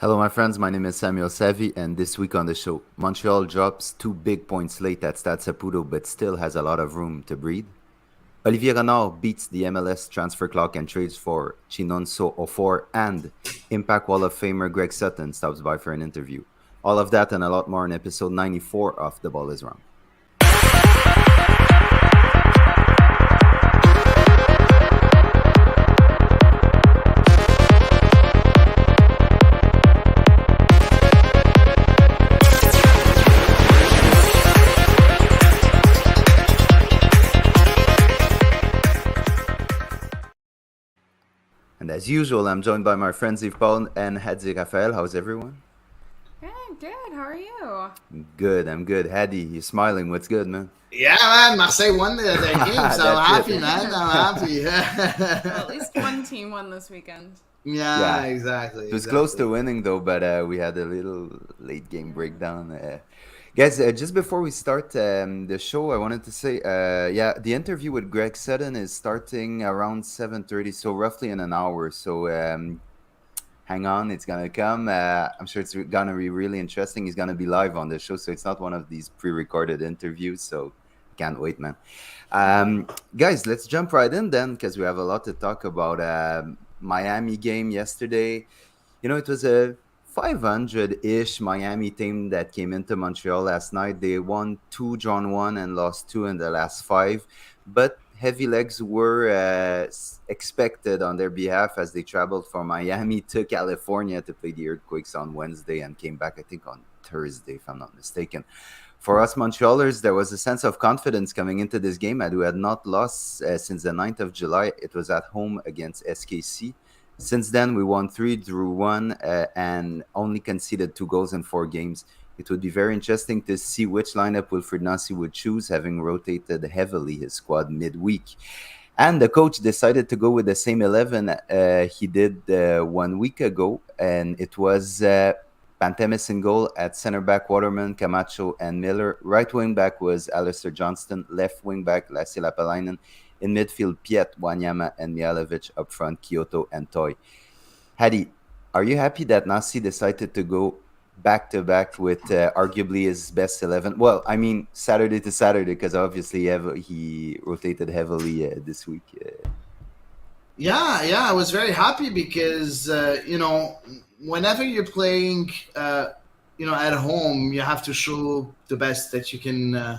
Hello, my friends. My name is Samuel Savy, and this week on the show, Montreal drops 2 big points late at Stade Saputo, but still has a lot of room to breathe. Olivier Renard beats the MLS transfer clock and trades for Chinonso Ofor, and Impact Wall of Famer Greg Sutton stops by for an interview. All of that and a lot more in episode 94 of The Ball is Wrong. And as usual, I'm joined by my friends Yves Paul and Hady Raphael. How's everyone? Hey, good. How are you? Good, I'm good. Hady, you're smiling. What's good, man? Yeah, man. Marseille won their game, so I'm That's happy, it. man. I'm happy. Well, at least one team won this weekend. Yeah, Yeah, exactly, it was close to exactly. winning though, but we had a little late game Yeah. breakdown. Guys, just before we start the show, I wanted to say, yeah, the interview with Greg Sutton is starting around 7:30, so roughly in an hour. So hang on, it's gonna come. I'm sure it's gonna be really interesting. He's gonna be live on the show, so it's not one of these pre-recorded interviews. So can't wait, man. Um, Guys, let's jump right in then, because we have a lot to talk about. Miami game yesterday. It was a 500-ish Miami team that came into Montreal last night. They won two, drawn one, and lost two in the last five. But heavy legs were expected on their behalf as they traveled from Miami to California to play the Earthquakes on Wednesday and came back, I think, on Thursday, if I'm not mistaken. For us Montrealers, there was a sense of confidence coming into this game, and we had not lost since the 9th of July. It was at home against SKC. Since then, we won three, drew one, and only conceded 2 goals in 4 games. It would be very interesting to see which lineup Wilfried Nancy would choose, having rotated heavily his squad midweek. And the coach decided to go with the same 11 he did 1 week ago, and it was Pantemis in goal at center back, Waterman, Camacho, and Miller. Right wing back was Alistair Johnston. Left wing back, Lassie Lapalainen. In midfield, Piet, Wanyama, and Mihalovic. Up front, Kyoto and Toy. Hady, are you happy that Nasi decided to go back to back with arguably his best 11? Well, I mean, Saturday to Saturday, because obviously he rotated heavily this week. Yeah, I was very happy because whenever you're playing, at home, you have to show the best that you can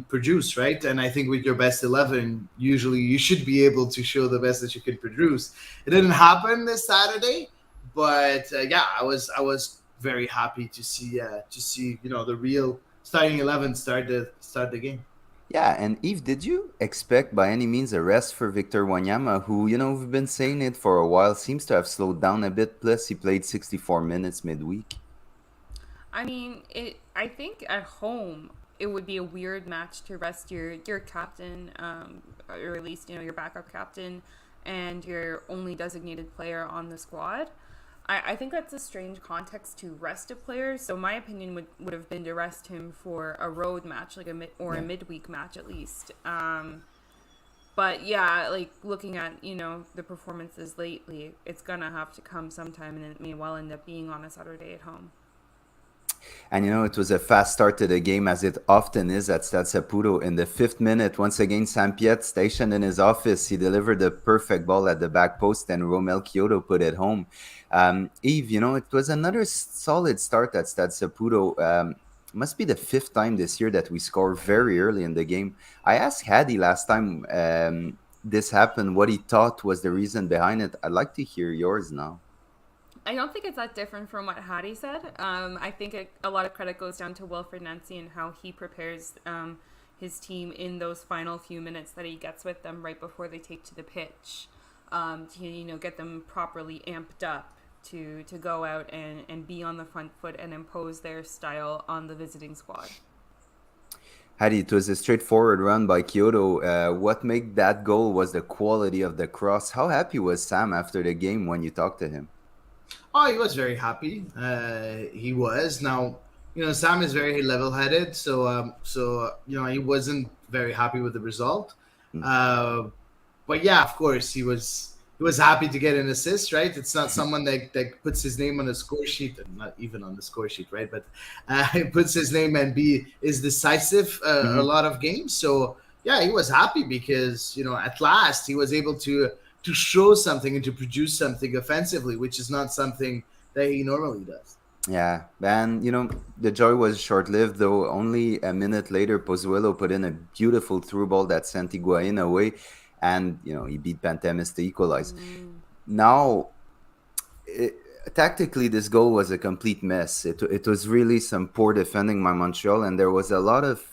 produce, right? And I think with your best 11, usually you should be able to show the best that you can produce. It didn't happen this Saturday, but yeah, I was very happy to see the real starting 11 start the game. Yeah, and Eve, did you expect by any means a rest for Victor Wanyama, who, we've been saying it for a while, seems to have slowed down a bit, plus he played 64 minutes midweek? I mean, I think at home it would be a weird match to rest your captain, or at least your backup captain, and your only designated player on the squad. I think that's a strange context to rest a player. So my opinion would have been to rest him for a road match, like a Yeah. midweek match at least. But yeah, like looking at the performances lately, it's gonna have to come sometime, and it may well end up being on a Saturday at home. And it was a fast start to the game, as it often is at Stade Saputo. In the 5th minute, once again, Sampiet, stationed in his office, he delivered the perfect ball at the back post, and Romel Kyoto put it home. Eve, it was another solid start at Stade Saputo. Must be the 5th time this year that we score very early in the game. I asked Hady last time this happened what he thought was the reason behind it. I'd like to hear yours now. I don't think it's that different from what Hattie said. I think a lot of credit goes down to Wilfred Nancy and how he prepares his team in those final few minutes that he gets with them right before they take to the pitch, to get them properly amped up to go out and be on the front foot and impose their style on the visiting squad. Hadi, it was a straightforward run by Kyoto. What made that goal was the quality of the cross. How happy was Sam after the game when you talked to him? Oh, he was very happy. He was. Now, Sam is very level-headed, so he wasn't very happy with the result. Mm. Uh, but yeah, of course, he was. he was happy to get an assist, right? It's not someone that puts his name on the score sheet, and not even on the score sheet, right? But he puts his name and is decisive a Hmm. lot of games. So yeah, he was happy because at last he was able to show something and to produce something offensively, which is not something that he normally does. Yeah, and the joy was short-lived though. Only a minute later, Pozuelo put in a beautiful through ball that sent Higuain away, and he beat Pantemis to equalize. Mm. Now, it, tactically, this goal was a complete mess. It was really some poor defending by Montreal, and there was a lot of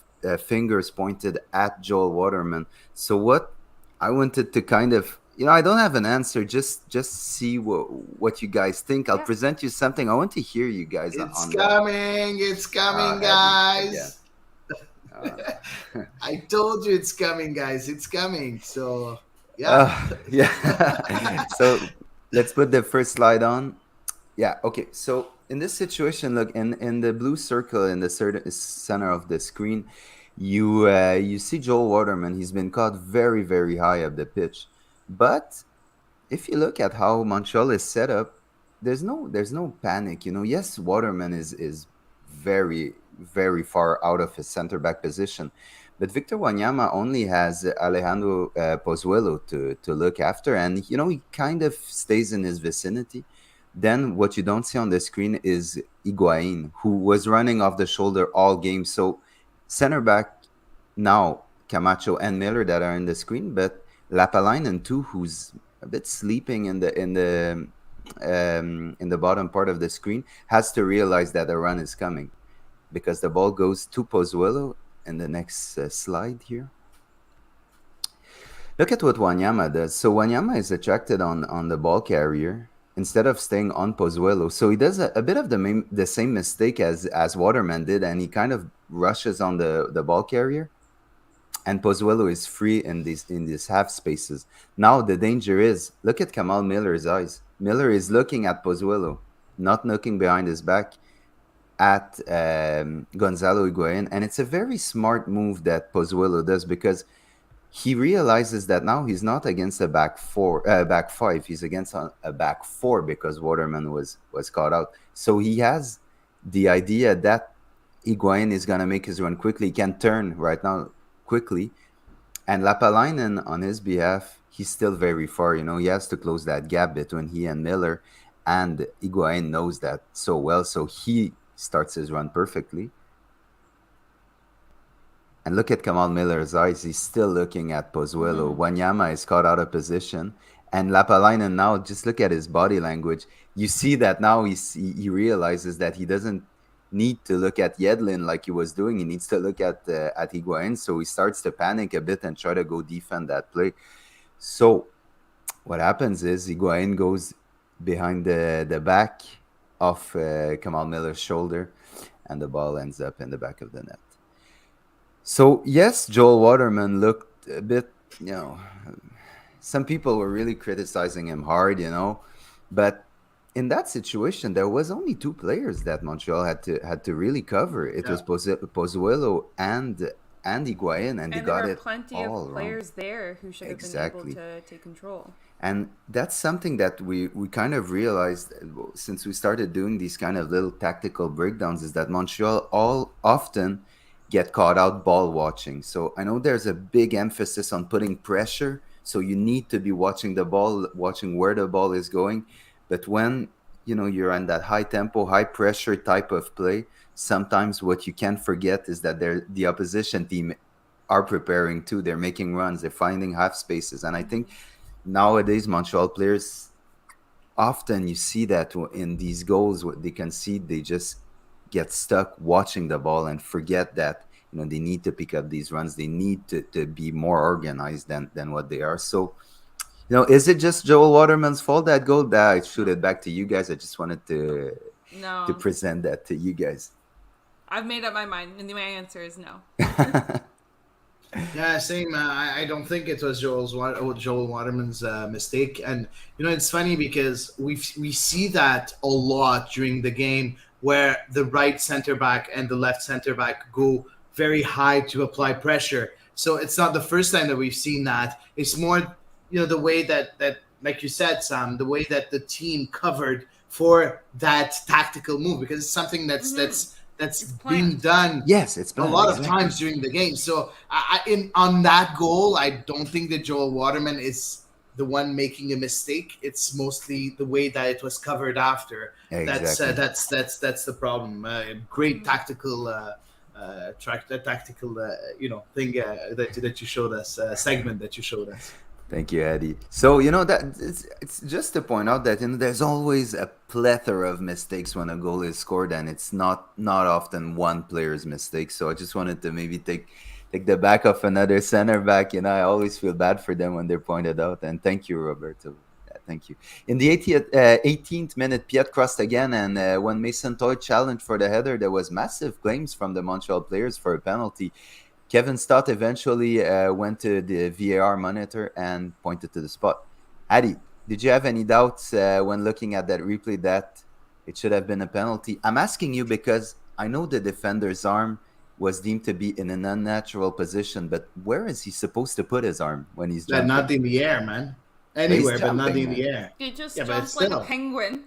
fingers pointed at Joel Waterman. So what I wanted to kind of, I don't have an answer. Just see what you guys think. I'll Yeah. present you something. I want to hear you guys It's on that. coming, it's coming, Hedy again. guys. Uh, I told you it's coming, guys. It's coming. So yeah. yeah. So let's put the first slide on. Yeah. Okay. So in this situation, look in the blue circle in the center of the screen, you see Joel Waterman. He's been caught very very high up the pitch, but if you look at how Montreal is set up, there's no panic. Yes, Waterman is very very far out of his center back position, but Victor Wanyama only has Alejandro Pozuelo to look after, and he kind of stays in his vicinity. Then what you don't see on the screen is Higuain, who was running off the shoulder all game. So center back now Camacho and Miller that are in the screen, but Lapalainen too, who's a bit sleeping in the bottom part of the screen, has to realize that a run is coming because the ball goes to Pozuelo in the next slide here. Look at what Wanyama does. So Wanyama is attracted on the ball carrier instead of staying on Pozuelo. So he does a bit of the same mistake as Waterman did, and he kind of rushes on the ball carrier. And Pozuelo is free in these half spaces. Now the danger is, look at Kamal Miller's eyes. Miller is looking at Pozuelo, not looking behind his back at Gonzalo Higuain. And it's a very smart move that Pozuelo does because he realizes that now he's not against a back five. He's against a back four because Waterman was caught out. So he has the idea that Higuain is gonna make his run quickly. He can turn right now quickly, and Lapalainen on his behalf, he's still very far. He has to close that gap between he and Miller, and Higuain knows that so well. So he starts his run perfectly. And look at Kamal Miller's eyes. He's still looking at Pozuelo. Mm-hmm. Wanyama is caught out of position. And Lapalainen now, just look at his body language. You see that now he realizes that he doesn't need to look at Yedlin like he was doing. He needs to look at Higuain. So he starts to panic a bit and try to go defend that play. So what happens is Higuain goes behind the back of Kamal Miller's shoulder, and the ball ends up in the back of the net. So yes, Joel Waterman looked a bit, some people were really criticizing him hard, but in that situation, there was only two players that Montreal had to really cover. It was Pozuelo and Higuain, and they And there got were it plenty all of wrong. players there who should have been Exactly. able to take control. And that's something that we kind of realized since we started doing these kind of little tactical breakdowns, is that Montreal all often get caught out ball watching. So I know there's a big emphasis on putting pressure. So you need to be watching the ball, watching where the ball is going. But when you're in that high tempo, high pressure type of play, sometimes what you can't forget is that the opposition team are preparing too. They're making runs, they're finding half spaces. And I think nowadays Montreal players, often you see that in these goals what they concede, they just get stuck watching the ball and forget that they need to pick up these runs. They need to be more organized than what they are. So is it just Joel Waterman's fault that goal? That I shoot it back to you guys. I just wanted to No, present that to you guys. I've made up my mind, and my answer is no. Yeah, same. I don't think it was Joel Waterman's mistake, and it's funny because we see that a lot during the game where the right center back and the left center back go very high to apply pressure. So it's not the first time that we've seen that. It's more the way that like you said, Sam, the way that the team covered for that tactical move, because it's something that's It's been planned. done Yes, it's a planned, lot of exactly. times during the game. So on that goal, I don't think that Joel Waterman is the one making a mistake. It's mostly the way that it was covered after. Exactly. That's the problem. Great tactical tactical thing that you showed us, segment that you showed us. Thank you, Eddie. So that it's just to point out that there's always a plethora of mistakes when a goal is scored, and it's not often one player's mistake. So I just wanted to maybe take the back of another center back. I always feel bad for them when they're pointed out. And thank you, Roberto. Thank you. In the 18th minute, Piet crossed again, and when Mason Toy challenged for the header, there was massive claims from the Montreal players for a penalty. Kevin Stott eventually went to the VAR monitor and pointed to the spot. Hady, did you have any doubts when looking at that replay that it should have been a penalty? I'm asking you because I know the defender's arm was deemed to be in an unnatural position, but where is he supposed to put his arm when he's Yeah, jumping? not in the air, man. But he's Anywhere, but not jumping, in the man. air. He just Yeah, but jumped like a still, penguin.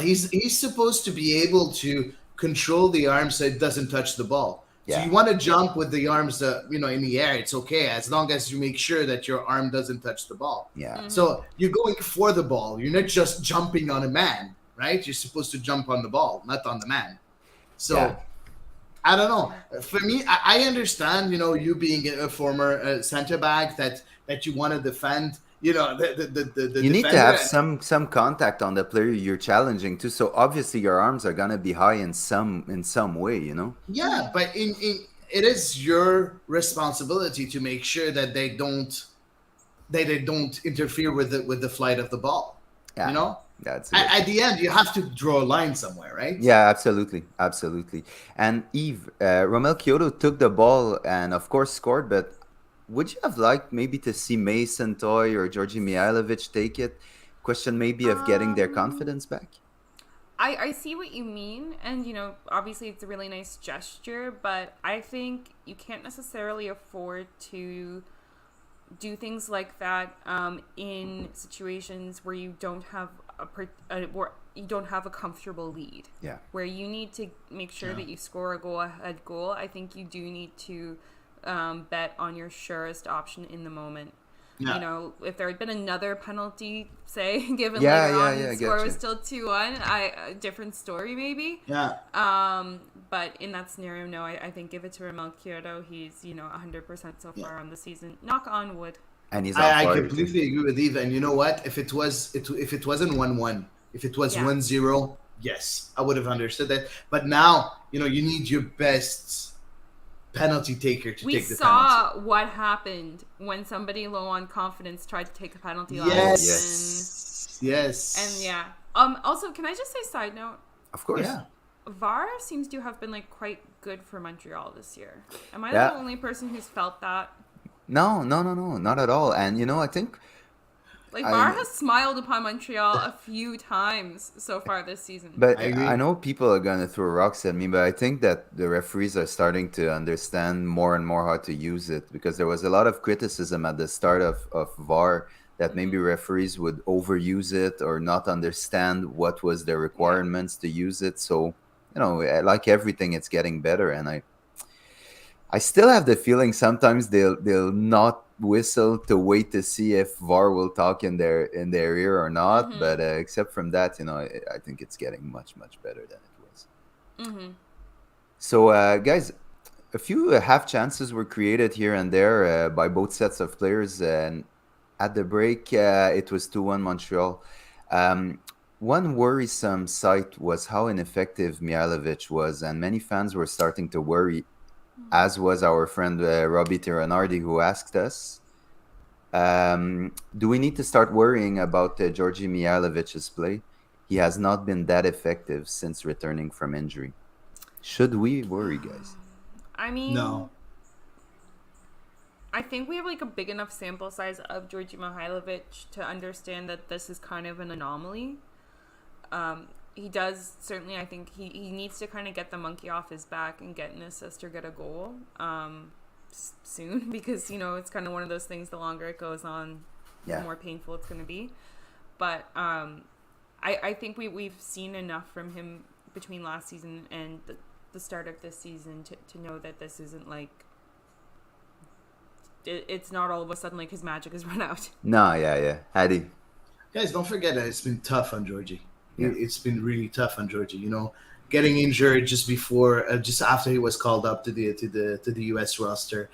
he's supposed to be able to control the arm so it doesn't touch the ball. So Yeah, you want to jump with the arms, in the air. It's okay as long as you make sure that your arm doesn't touch the ball. yeah, So you're going for the ball. You're not just jumping on a man, right? You're supposed to jump on the ball, not on the man. yeah. So I don't know. For me, I understand. You being a former center back that you want to defend. The You need to defender. have some contact on the player you're challenging too. So obviously your arms are gonna be high in some way. Yeah, but in it is your responsibility to make sure that they don't interfere with the flight of the ball. You Yeah, know, that's a good at point. the end, you have to draw a line somewhere, right? Yeah, absolutely, absolutely. And Eve, Romel Kyoto took the ball and of course scored. But would you have liked maybe to see Mason Toy or Georgi Mihailovic take it? Question maybe of getting their Um, confidence back. I see what you mean, and obviously it's a really nice gesture, but I think you can't necessarily afford to do things like that in situations where you don't have where you don't have a comfortable lead, Yeah, where you need to make sure Yeah. that you score a goal-ahead goal. I think you do need to bet on your surest option in the moment. Yeah. If there had been another penalty, say, given yeah, later yeah, on and yeah. the I score was gotcha. still 2-1, a different story maybe. Yeah. But in that scenario, no, I think give it to Ramel Kyoto. He's, 100% so Yeah. far on the season. Knock on wood. And he's on I fire too. completely agree with Eve. And you know what? If it wasn't 1-1, if it was Yeah. 1-0, yes, I would have understood that. But now, you need your best penalty taker to We take the penalty. saw what happened when somebody low on confidence tried to take a penalty last Oh, season. Yes. And yeah. Also, can I just say side note? Of course. Yeah. VAR seems to have been quite good for Montreal this year. Am I Yeah. the only person who's felt that? No, not at all. And I think VAR has smiled upon Montreal a few times so far this season. But I agree. I know people are gonna throw rocks at me, but I think that the referees are starting to understand more and more how to use it, because there was a lot of criticism at the start of VAR that maybe referees would overuse it or not understand what was the requirements to use it. So, like everything, it's getting better, and I still have the feeling sometimes they'll not whistle to wait to see if VAR will talk in their ear or not. But except from that, I think it's getting much better than it was. So, guys, a few half chances were created here and there by both sets of players, and at the break, it was 2-1 Montreal. One worrisome sight was how ineffective Mihailovic was, and many fans were starting to worry, as was our friend Robbie Tiranardi, who asked us, do we need to start worrying about Georgi Mihailovic's play? He has not been that effective since returning from injury. Should we worry, guys? I mean, No. I think we have a big enough sample size of Georgi Mihailovic to understand that this is kind of an anomaly. He does certainly. I think he needs to kind of get the monkey off his back and get an assist or get a goal soon, because it's kind of one of those things. The longer it goes on, the Yeah. more painful it's going to be. But I think we've seen enough from him between last season and the start of this season to know that this isn't like it's not all of a sudden like his magic has run out. No, yeah. Hady. Guys, don't forget that it's been tough on Georgie. Yeah. It's been really tough on Georgie. Getting injured just before, just after he was called up to the U.S. roster.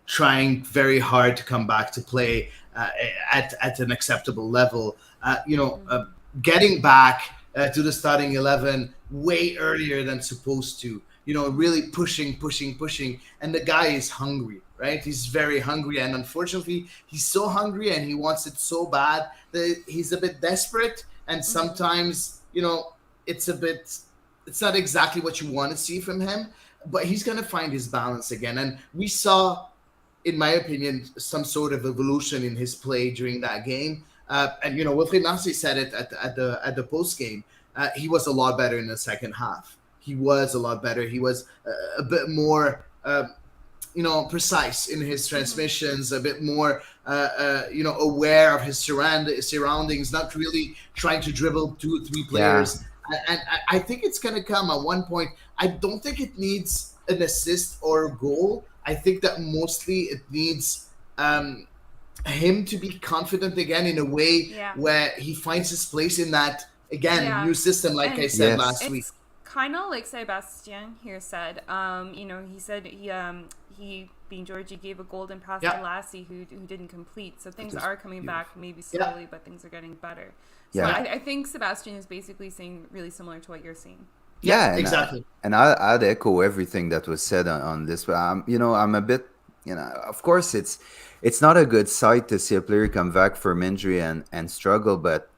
Trying very hard to come back to play at an acceptable level. Getting back to the starting 11 way earlier than supposed to. Really pushing, and the guy is hungry, right? He's very hungry, and unfortunately, he's so hungry and he wants it so bad that he's a bit desperate, and sometimes, it's not exactly what you want to see from him, but he's going to find his balance again, and we saw, in my opinion, some sort of evolution in his play during that game. And Wilfried Nancy said it at the post game. He was a lot better in the second half. He was a lot better. He was a bit more, precise in his transmissions, a bit more, aware of his surroundings, not really trying to dribble 2 or 3 players. Yeah. And I think it's going to come at one point. I don't think it needs an assist or a goal. I think that mostly it needs him to be confident again in a way where he finds his place in that, new system, like I said last week. Kind of like Sebastien here said. He said he being Georgie gave a golden pass to Lassie who didn't complete. So things are coming back, maybe slowly, but things are getting better. So I think Sebastien is basically saying really similar to what you're saying. Yeah, exactly. And I'd echo everything that was said on this. But I'm a bit, of course, it's not a good sight to see a player come back from injury and struggle, but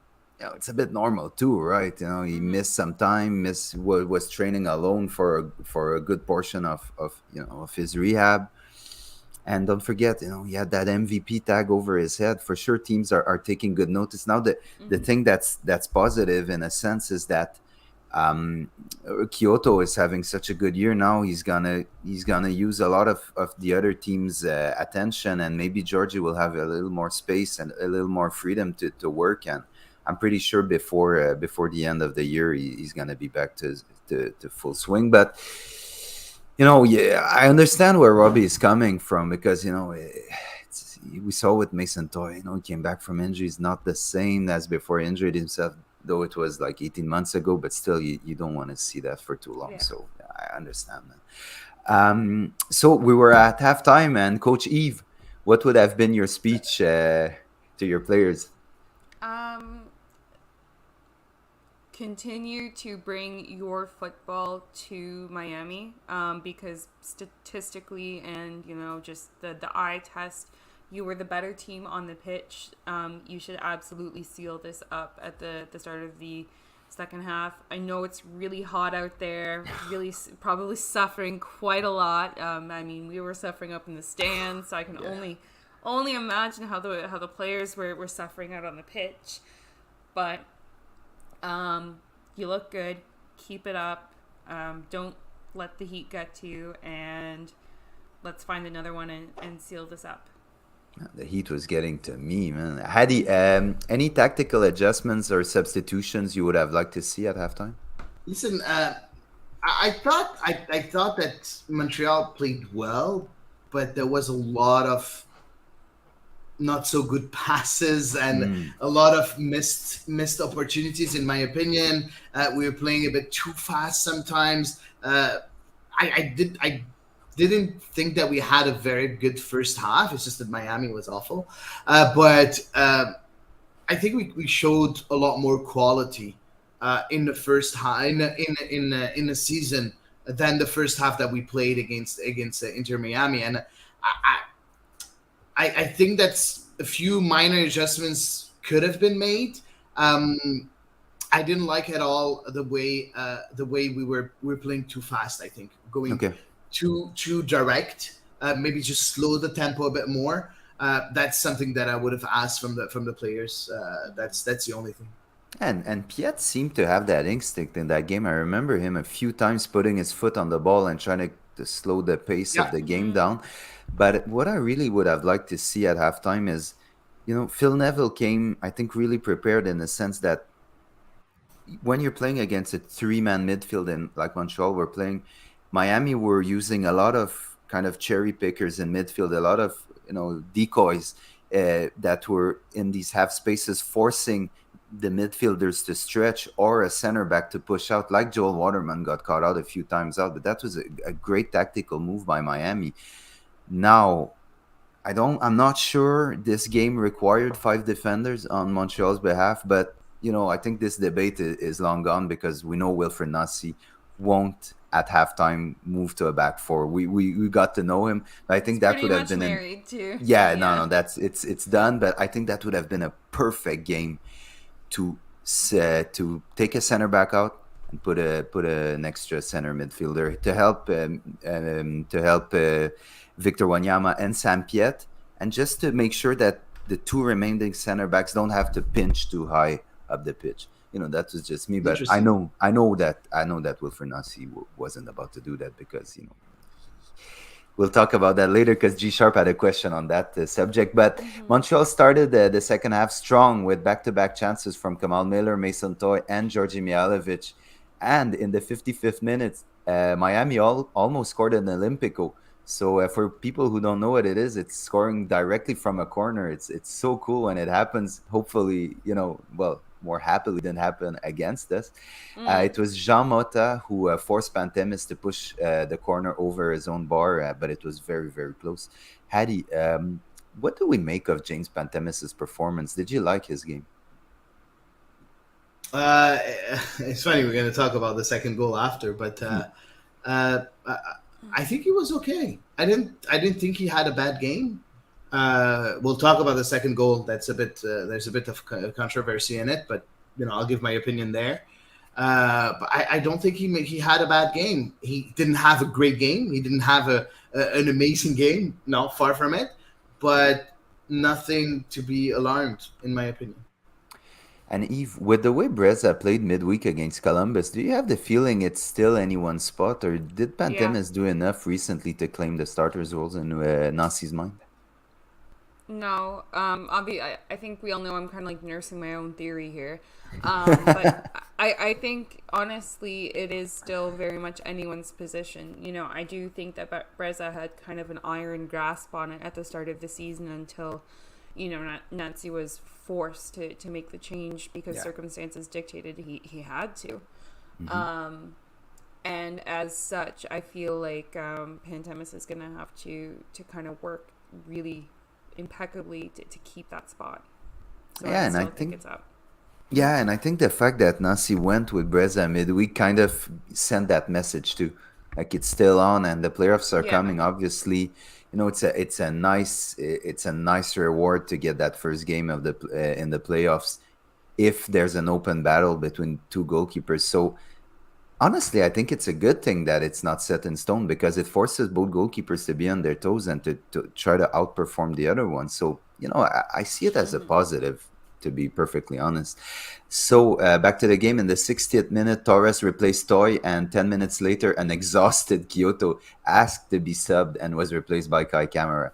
it's a bit normal too, right? He missed some time, was training alone for a good portion of his rehab. And don't forget, he had that MVP tag over his head. For sure, teams are taking good notice. Now, the thing that's positive in a sense is that Kyoto is having such a good year now. He's gonna use a lot of the other team's attention, and maybe Georgie will have a little more space and a little more freedom to work. And I'm pretty sure before the end of the year, he's gonna be back to full swing. But I understand where Robbie is coming from, because we saw with Mason Toy. He came back from injury. He's not the same as before he injured himself, though it was like 18 months ago. But still, you don't want to see that for too long. So I understand that. So we were at halftime, and Coach Yves, what would have been your speech to your players? Continue to bring your football to Miami, because statistically and just the eye test, you were the better team on the pitch. You should absolutely seal this up at the start of the second half. I know it's really hot out there, really probably suffering quite a lot. We were suffering up in the stands, so I can only imagine how the players were suffering out on the pitch. But you look good. Keep it up. Don't let the heat get to you, and let's find another one and seal this up. The heat was getting to me, man. Hady, any tactical adjustments or substitutions you would have liked to see at halftime? Listen, I thought that Montreal played well, but there was a lot of not so good passes and a lot of missed opportunities, in my opinion. We were playing a bit too fast sometimes. I didn't think that we had a very good first half. It's just that Miami was awful. But I think we showed a lot more quality in the first half in the season than the first half that we played against Inter Miami. And I think that's a few minor adjustments could have been made. I didn't like at all the way we were playing too fast. I think going too direct. Maybe just slow the tempo a bit more. That's something that I would have asked from the players. That's the only thing. And Piet seemed to have that instinct in that game. I remember him a few times putting his foot on the ball and trying to slow the pace of the game down. But what I really would have liked to see at halftime is Phil Neville came, I think, really prepared in the sense that when you're playing against a three-man midfield and like Montreal were playing, Miami were using a lot of kind of cherry pickers in midfield, a lot of decoys that were in these half spaces, forcing the midfielders to stretch or a center back to push out. Like Joel Waterman got caught out a few times out, but that was a great tactical move by Miami. Now, I'm not sure this game required five defenders on Montreal's behalf, but I think this debate is long gone because we know Wilfred Nancy won't at halftime move to a back four. We got to know him. I He's think that pretty would have much been married to. yeah, no, Yeah. that's it's done. But I think that would have been a perfect game to to take a center back out and put an extra center midfielder to help Victor Wanyama and Sam Piet, and just to make sure that the two remaining center backs don't have to pinch too high up the pitch. That was just me, but I Interesting. know I know that I know that Wilfred Nancy wasn't about to do that because we'll talk about that later because G Sharp had a question on that subject. But Mm-hmm. Montreal started the second half strong with back-to-back chances from Kamal Miller, Mason Toy, and Georgi Mihailovic. And in the 55th minute, Miami almost scored an Olympico. So for people who don't know what it is, it's scoring directly from a corner. It's so cool when it happens. Hopefully, well, more happily than happen against us. Mm. It was Jean Mota who forced Pantemis to push the corner over his own bar, but it was very, very close. Hady, what do we make of James Pantemis' performance? Did you like his game? Uh, it's funny. We're going to talk about the second goal after, but uh, I think he was okay. I didn't think he had a bad game. We'll talk about the second goal. There's a bit of controversy in it, but I'll give my opinion there. But I don't think he had a bad game. He didn't have a great game. He didn't have an amazing game. No, far from it. But nothing to be alarmed, in my opinion. And Eve, with the way Breza played midweek against Columbus, do you have the feeling it's still anyone's spot, or did Yeah. Pantemis do enough recently to claim the starter's roles in Nasi's mind? No. I think we all know I'm kind of like nursing my own theory here. But I think honestly it is still very much anyone's position. I do think that Breza had kind of an iron grasp on it at the start of the season until Nancy was forced to make the change because Yeah. circumstances dictated he had to. Hmm. Um, and as such, I feel like Pantemis is going to have to kind of work really impeccably to keep that spot. So I Yeah, and I still think think it's up. Yeah, and I think the fact that Nasi went with Breza midweek kind of sent that message too. Like it's still on, and the playoffs are Yeah. coming. Obviously, it's a nice reward to get that first game of in the playoffs if there's an open battle between two goalkeepers. So honestly, I think it's a good thing that it's not set in stone because it forces both goalkeepers to be on their toes and to try to outperform the other one. So, I see it as a Mm-hmm. positive, to be perfectly honest. So, back to the game. In the 60th minute, Torres replaced Toy, and 10 minutes later, an exhausted Kyoto asked to be subbed and was replaced by Kai Kamara.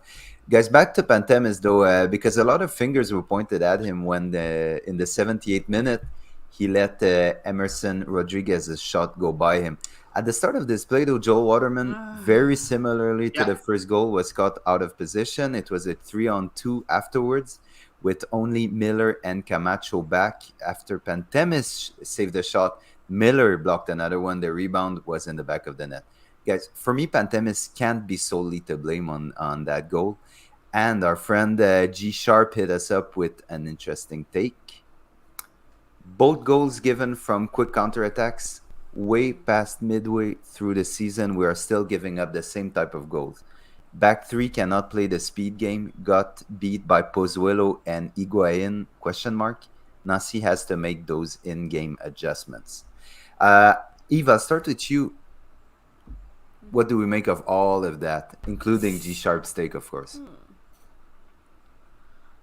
Guys, back to Pantemis though, because a lot of fingers were pointed at him when in the 78th minute he let Emerson Rodriguez's shot go by him. At the start of this play, though, Joel Waterman, very similarly to Yeah. the first goal, was caught out of position. It was a 3-on-2 afterwards, with only Miller and Camacho back. After Pantemis saved the shot, Miller blocked another one. The rebound was in the back of the net. Guys, for me, Pantemis can't be solely to blame on that goal. And our friend G Sharp hit us up with an interesting take. Both goals given from quick counterattacks. Way past midway through the season, we are still giving up the same type of goals. Back three cannot play the speed game. Got beat by Pozuelo and Higuain? Question mark. Nasi has to make those in-game adjustments. Uh, Eva, I'll start with you. What do we make of all of that, including G Sharp's take, of course?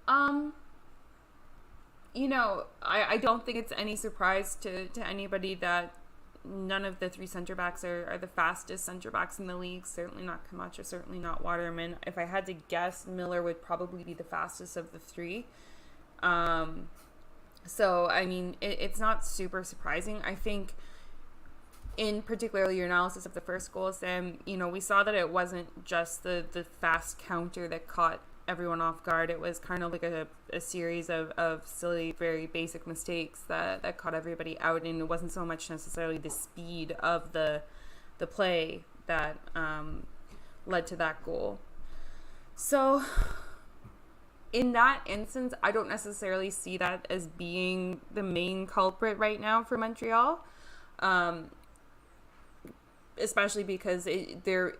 Um, I don't think it's any surprise to anybody that none of the three center backs are the fastest center backs in the league. Certainly not Camacho, certainly not Waterman. If I had to guess, Miller would probably be the fastest of the three. So, I mean, it's not super surprising. I think in particularly your analysis of the first goal, Sam, you know, we saw that it wasn't just the fast counter that caught everyone off guard. It was kind of like a series of silly, very basic mistakes that caught everybody out, and it wasn't so much necessarily the speed of the play that led to that goal. So in that instance, I don't necessarily see that as being the main culprit right now for Montreal, especially because they're,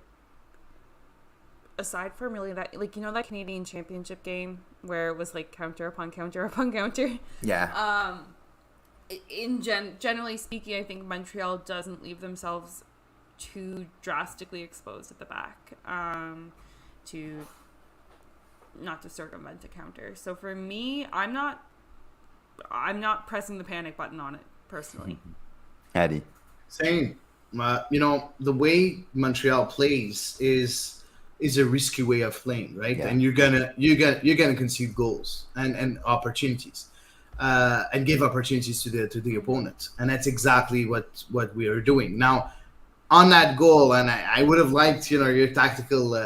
aside from really that, like, you know, that Canadian Championship game where it was like counter upon counter upon counter. Yeah. Generally speaking, I think Montreal doesn't leave themselves too drastically exposed at the back to not to circumvent a counter. So for me, I'm not pressing the panic button on it personally. Hady. Same. You know, the way Montreal plays is a risky way of playing, right? Yeah. And you're gonna concede goals and opportunities, and give opportunities to the opponent, and that's exactly what we are doing now. On that goal, and I would have liked, you know, your tactical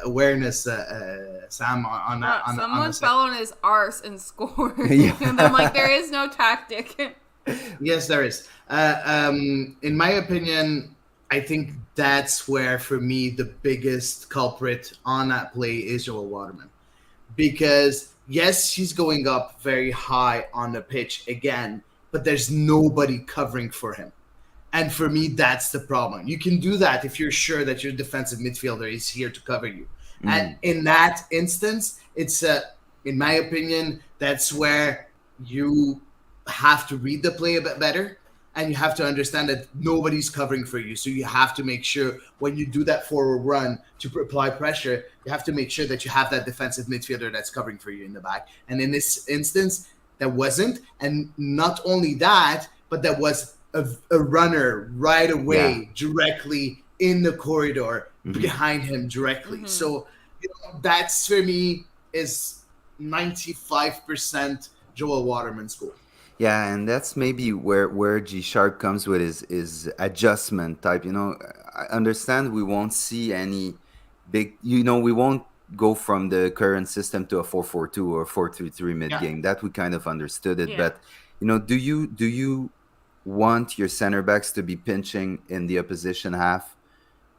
awareness, Sam, on that. Someone fell on his arse and scored. Yeah. And I'm like, there is no tactic. Yes, there is. In my opinion, I think that's where, for me, the biggest culprit on that play is Joel Waterman. Because, yes, he's going up very high on the pitch again, but there's nobody covering for him. And for me, that's the problem. You can do that if you're sure that your defensive midfielder is here to cover you. And in that instance, it's, in my opinion, that's where you have to read the play a bit better, and you have to understand that nobody's covering for you. So you have to make sure when you do that forward run to apply pressure, you have to make sure that you have that defensive midfielder that's covering for you in the back. And in this instance, that wasn't. And not only that, but that was a runner right away, directly in the corridor behind him directly. So, you know, that's, for me, is 95% Joel Waterman's goal. Yeah, and that's maybe where G Sharp comes with his adjustment type. You know, I understand we won't see any big. You know, we won't go from the current system to a 4-4-2 or 4-3-3 mid game. That we kind of understood it. But you know, do you want your center backs to be pinching in the opposition half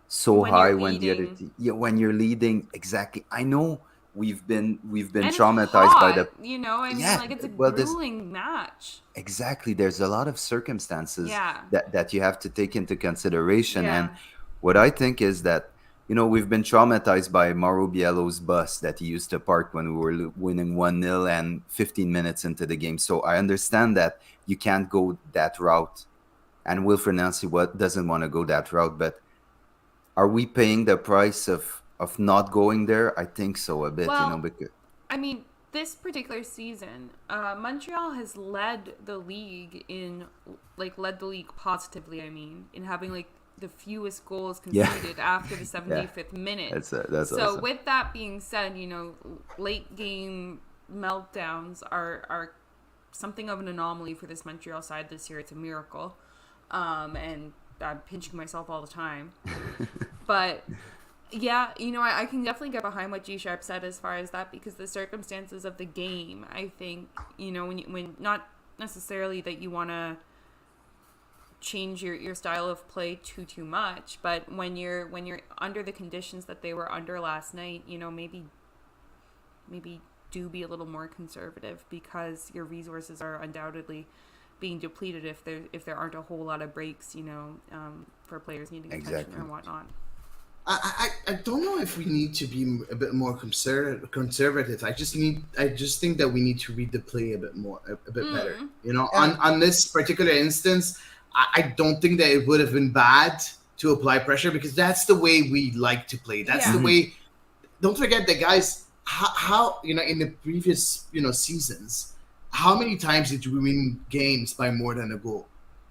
so high when the other when you're leading? Exactly. I know. We've been traumatized by the, you know, I mean, like, it's a grueling match. Exactly. There's a lot of circumstances that you have to take into consideration. And what I think is that, you know, we've been traumatized by Mauro Biello's bus that he used to park when we were winning 1-0 and 15 minutes into the game. So I understand that you can't go that route, and Wilfred Nancy doesn't want to go that route. But are we paying the price of not going there? I think so, a bit. Well, you know, because I mean, this particular season, Montreal has led the league positively. I mean, in having like the fewest goals conceded after the 75th minute. That's so awesome. With that being said, you know, late game meltdowns are something of an anomaly for this Montreal side this year. It's a miracle, and I'm pinching myself all the time, but. Yeah, you know, I can definitely get behind what G Sharp said as far as that, because the circumstances of the game, I think, you know, when not necessarily that you want to change your style of play too much, but when you're under the conditions that they were under last night, you know, maybe do be a little more conservative, because your resources are undoubtedly being depleted if there aren't a whole lot of breaks, you know, for players needing attention or whatnot. I don't know if we need to be a bit more conservative. I just think that we need to read the play a bit better. You know, on this particular instance, I don't think that it would have been bad to apply pressure, because that's the way we like to play. That's the way. Don't forget that, guys. How you know, in the previous, you know, seasons, how many times did we win games by more than a goal?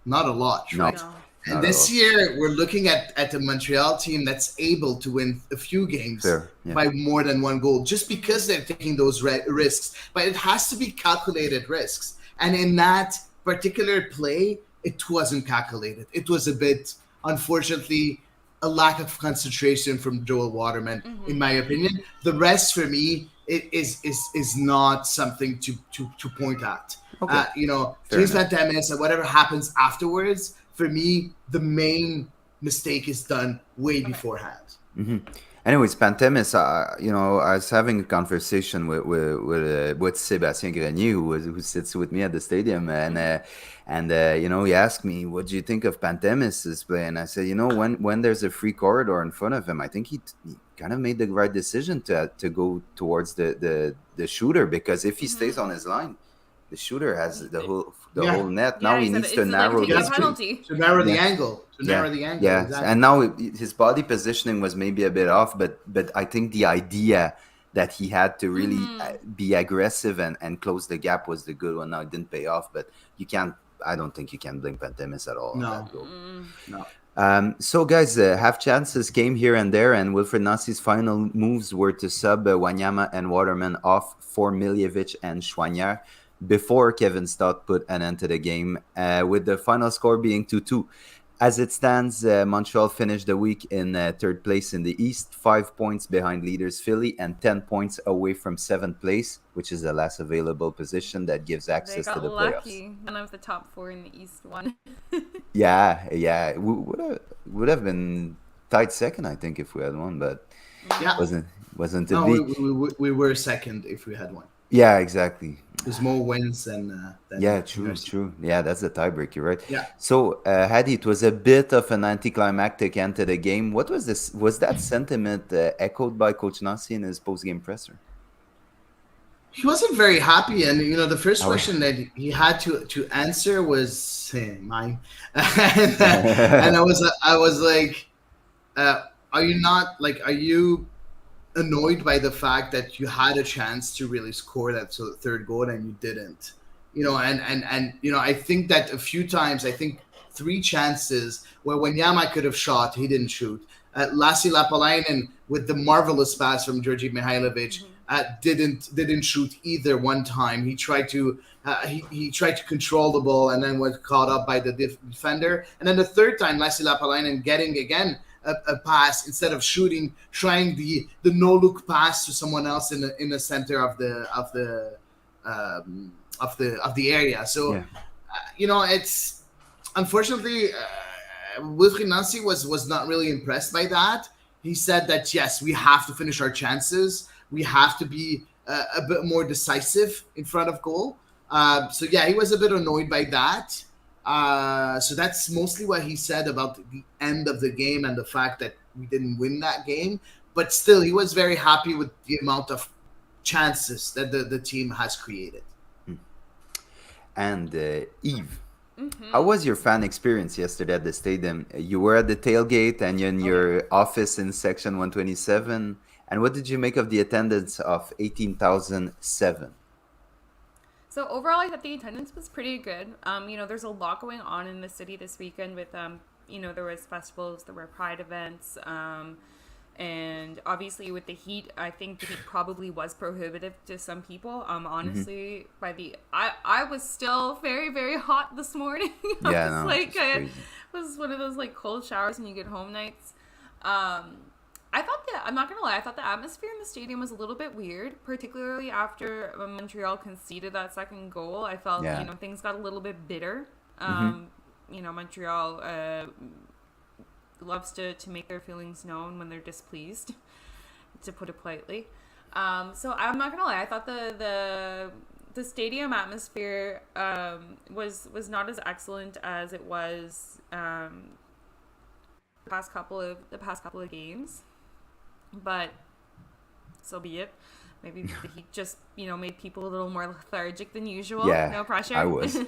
Not a lot, right? No. And not at this all. year, we're looking at a Montreal team that's able to win a few games Fair, yeah. by more than one goal, just because they're taking those risks. But it has to be calculated risks. And in that particular play, it wasn't calculated. It was a bit, unfortunately, a lack of concentration from Joel Waterman, in my opinion. The rest, for me, is not something to point at. Okay, fair James enough. Van Demis and whatever happens afterwards, for me, the main mistake is done way Okay. beforehand. Anyways, Pantemis, I was having a conversation with Sébastien Grenier, who sits with me at the stadium, and he asked me, "What do you think of Pantemis's play?" And I said, when there's a free corridor in front of him, I think he kind of made the right decision to go towards the shooter, because if he stays on his line, the shooter has the Yeah. whole net. Yeah, Now he he said needs to it's like narrow taking the a Yeah, screen. penalty. to narrow the Yeah. angle. To narrow the angle. Yeah, Exactly. and now his body positioning was maybe a bit off, but I think the idea that he had to really be aggressive and close the gap was the good one. Now it didn't pay off, but I don't think you can blame Pantemis at all on No. that goal. No. So guys, half chances came here and there, and Wilfred Nassi's final moves were to sub Wanyama and Waterman off for Miljevic and Chouanière before Kevin Stott put an end to the game, with the final score being 2-2. As it stands, Montreal finished the week in third place in the East, 5 points behind leaders Philly and 10 points away from 7th place, which is the last available position that gives They access to got the playoffs. lucky. None of the top 4 in the East won. Yeah. Would have been tied second, I think, if we had one, but Yeah. wasn't to No, be. we were second if we had one. Yeah, exactly. There's more wins than Yeah, true. Yeah, that's the tiebreaker, right? Yeah. So, Hady, it was a bit of an anticlimactic end to the game. What was this? Was that sentiment echoed by Coach Nassi in his post-game presser? He wasn't very happy, and the first Oh. question that he had to answer was mine, and I was like, are you annoyed by the fact that you had a chance to really score that third goal and you didn't? And I think that a few times, I think 3 chances where Wanyama could have shot, he didn't shoot. Lassi Lapalainen with the marvelous pass from Georgi Mihailovic didn't shoot either one time. He tried to he tried to control the ball and then was caught up by the defender. And then the third time, Lassi Lapalainen getting again a pass instead of shooting, trying the no look pass to someone else in the center of the area. So it's unfortunately Wilfried Nancy was not really impressed by that. He said that yes, we have to finish our chances. We have to be a bit more decisive in front of goal. So yeah, he was a bit annoyed by that. So that's mostly what he said about the end of the game and the fact that we didn't win that game. But still, he was very happy with the amount of chances that the team has created. And Yves, how was your fan experience yesterday at the stadium? You were at the tailgate and you're in your office in section 127. And what did you make of the attendance of 18,007? So overall, I thought the attendance was pretty good. There's a lot going on in the city this weekend with, there was festivals, there were pride events, and obviously with the heat, I think the heat probably was prohibitive to some people. Honestly, I was still very, very hot this morning. It was one of those like cold showers when you get home nights. I thought I'm not gonna lie, I thought the atmosphere in the stadium was a little bit weird, particularly after Montreal conceded that second goal. I felt, things got a little bit bitter. Montreal loves to make their feelings known when they're displeased, to put it politely. So I'm not gonna lie, I thought the stadium atmosphere was not as excellent as it was the past couple of games. But so be it. Maybe the heat just, made people a little more lethargic than usual. Yeah, no pressure. I was. No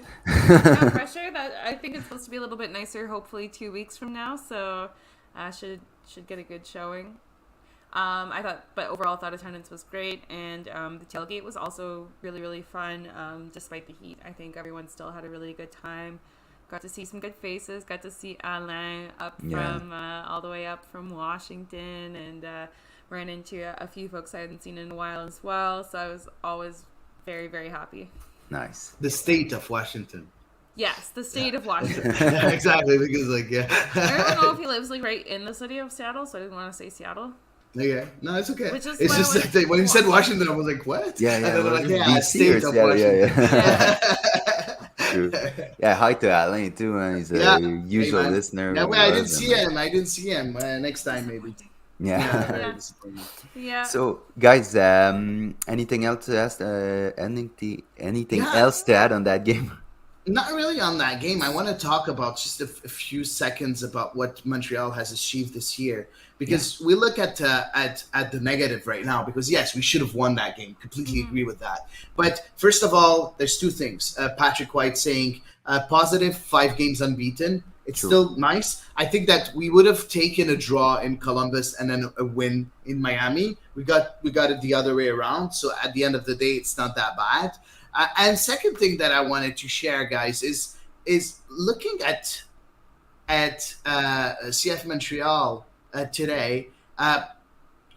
pressure. That I think it's supposed to be a little bit nicer, hopefully 2 weeks from now. So should get a good showing. But overall, I thought attendance was great, and the tailgate was also really, really fun. Despite the heat, I think everyone still had a really good time. got to see some good faces. Got to see Alain up Yeah. from all the way up from Washington, and ran into a few folks I hadn't seen in a while as well. So I was always very, very happy. Nice. The state of Washington. Yes, the state of Washington. Yeah, exactly, because I don't know if he lives like right in the city of Seattle, so I didn't want to say Seattle. Okay, no, it's okay. Which is It's why just I was- that when you said Washington, I was like, what? Yeah, And yeah. then they're Well, like, it's yeah, BC or state of Seattle, Washington. yeah. True. Yeah, hi to Alain too, man. He's a Yeah. usual Hey, man. listener. Yeah, We wait, I love didn't him, see man. him. I didn't see him. Next time, maybe. Yeah. Yeah, very Yeah. disappointing. Yeah. So, guys, anything else to ask? Anything Yeah. else to add on that game? Not really on that game. I want to talk about just a few seconds about what Montreal has achieved this year, because we look at the negative right now. Because yes, we should have won that game. Completely agree with that. But first of all, there's two things. Patrick White saying positive 5 games unbeaten. It's True. still nice. I think that we would have taken a draw in Columbus and then a win in Miami. We got it the other way around. So at the end of the day, it's not that bad. And second thing that I wanted to share, guys, is looking at CF Montreal today. I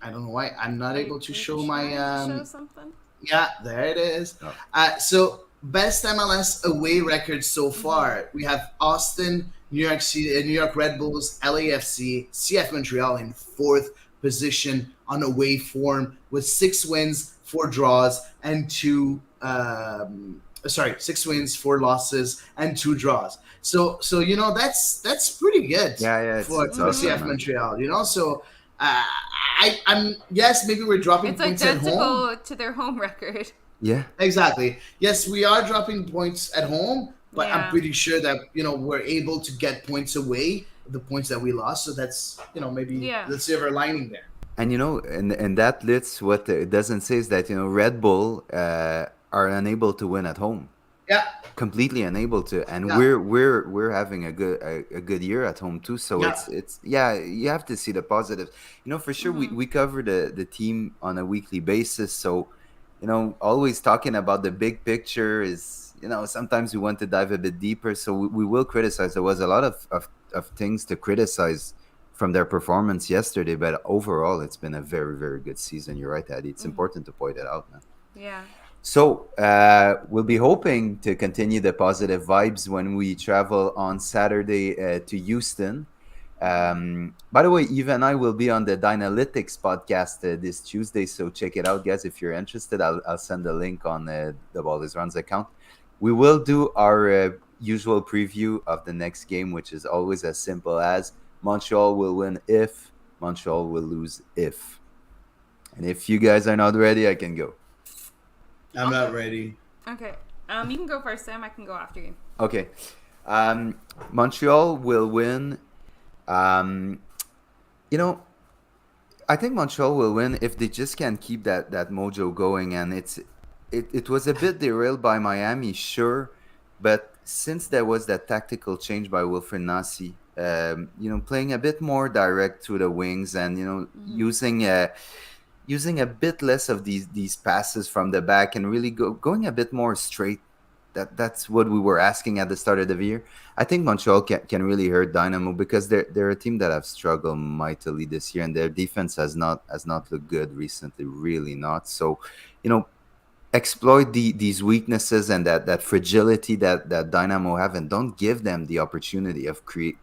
don't know why I'm not able to show my. Show something. Yeah, there it is. Oh. So best MLS away record so far. We have Austin, New York City, New York Red Bulls, LAFC, CF Montreal in 4th position on away form with 6 wins, 4 draws, and 2. 6 wins, 4 losses, and 2 draws. So that's pretty good. Yeah, it's for awesome, CF man. Montreal. So I'm yes, maybe we're dropping It's points at home. identical to their home record. Yeah. Exactly. Yes, we are dropping points at home, but Yeah. I'm pretty sure that we're able to get points away, the points that we lost. So that's maybe the silver lining there. And and that list, what it doesn't say is that Red Bull are unable to win at home. Yeah. Completely unable to, and Yeah. we're having a good year at home too. So Yeah. it's you have to see the positives. For sure we cover the team on a weekly basis. So always talking about the big picture is sometimes we want to dive a bit deeper. So we will criticize. There was a lot of things to criticize from their performance yesterday, but overall it's been a very, very good season. You're right, Hady. It's important to point it out, man. Yeah. So we'll be hoping to continue the positive vibes when we travel on Saturday to Houston. By the way, Eva and I will be on the Dynalytics podcast this Tuesday, so check it out, guys. If you're interested, I'll send a link on the Ball is Runs account. We will do our usual preview of the next game, which is always as simple as Montreal will win if, Montreal will lose if. And if you guys are not ready, I can go. I'm not ready. Okay. You can go first, Sam. I can go after you. Okay. Montreal will win. I think Montreal will win if they just can keep that mojo going. And it was a bit derailed by Miami, sure, but since there was that tactical change by Wilfried Nancy, playing a bit more direct through the wings and using a bit less of these passes from the back and really going a bit more straight. That's what we were asking at the start of the year. I think Montreal can really hurt Dynamo because they're a team that have struggled mightily this year, and their defense has not looked good recently, really not. So, exploit these weaknesses and that fragility that Dynamo have, and don't give them the opportunity of create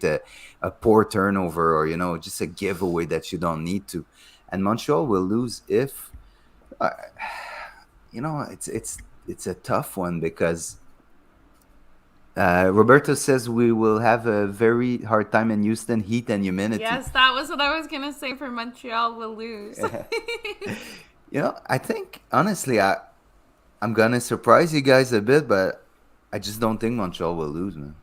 a poor turnover or just a giveaway that you don't need to. And Montreal will lose if it's a tough one because Roberto says we will have a very hard time in Houston, heat and humidity. Yes, that was what I was going to say for Montreal will lose. I think, honestly, I'm going to surprise you guys a bit, but I just don't think Montreal will lose, man.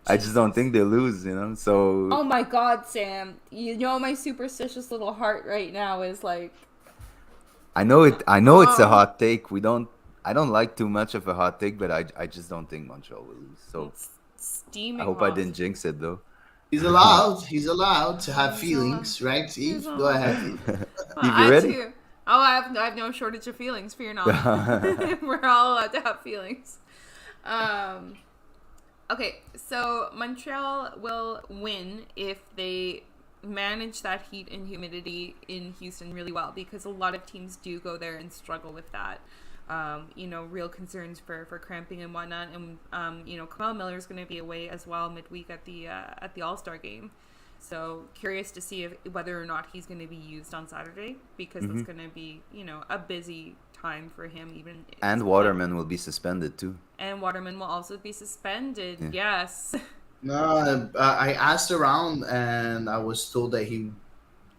I just don't think they lose, so... Oh my God, Sam. My superstitious little heart right now is like... I know it's a hot take. I don't like too much of a hot take, but I just don't think Montreal will lose. So it's steaming I hope hot. I didn't jinx it, though. He's allowed to have feelings, right, Eve? Go ahead. Eve, you ready? Too. Oh, I have no shortage of feelings. Fear not. We're all allowed to have feelings. Okay, so Montreal will win if they manage that heat and humidity in Houston really well, because a lot of teams do go there and struggle with that. Real concerns for cramping and whatnot. And Kamal Miller is going to be away as well midweek at the All-Star game. So curious to see whether or not he's going to be used on Saturday, because that's going to be a busy time for him. And Waterman will be suspended too. And Waterman will also be suspended. Yeah. Yes. No, I asked around and I was told that he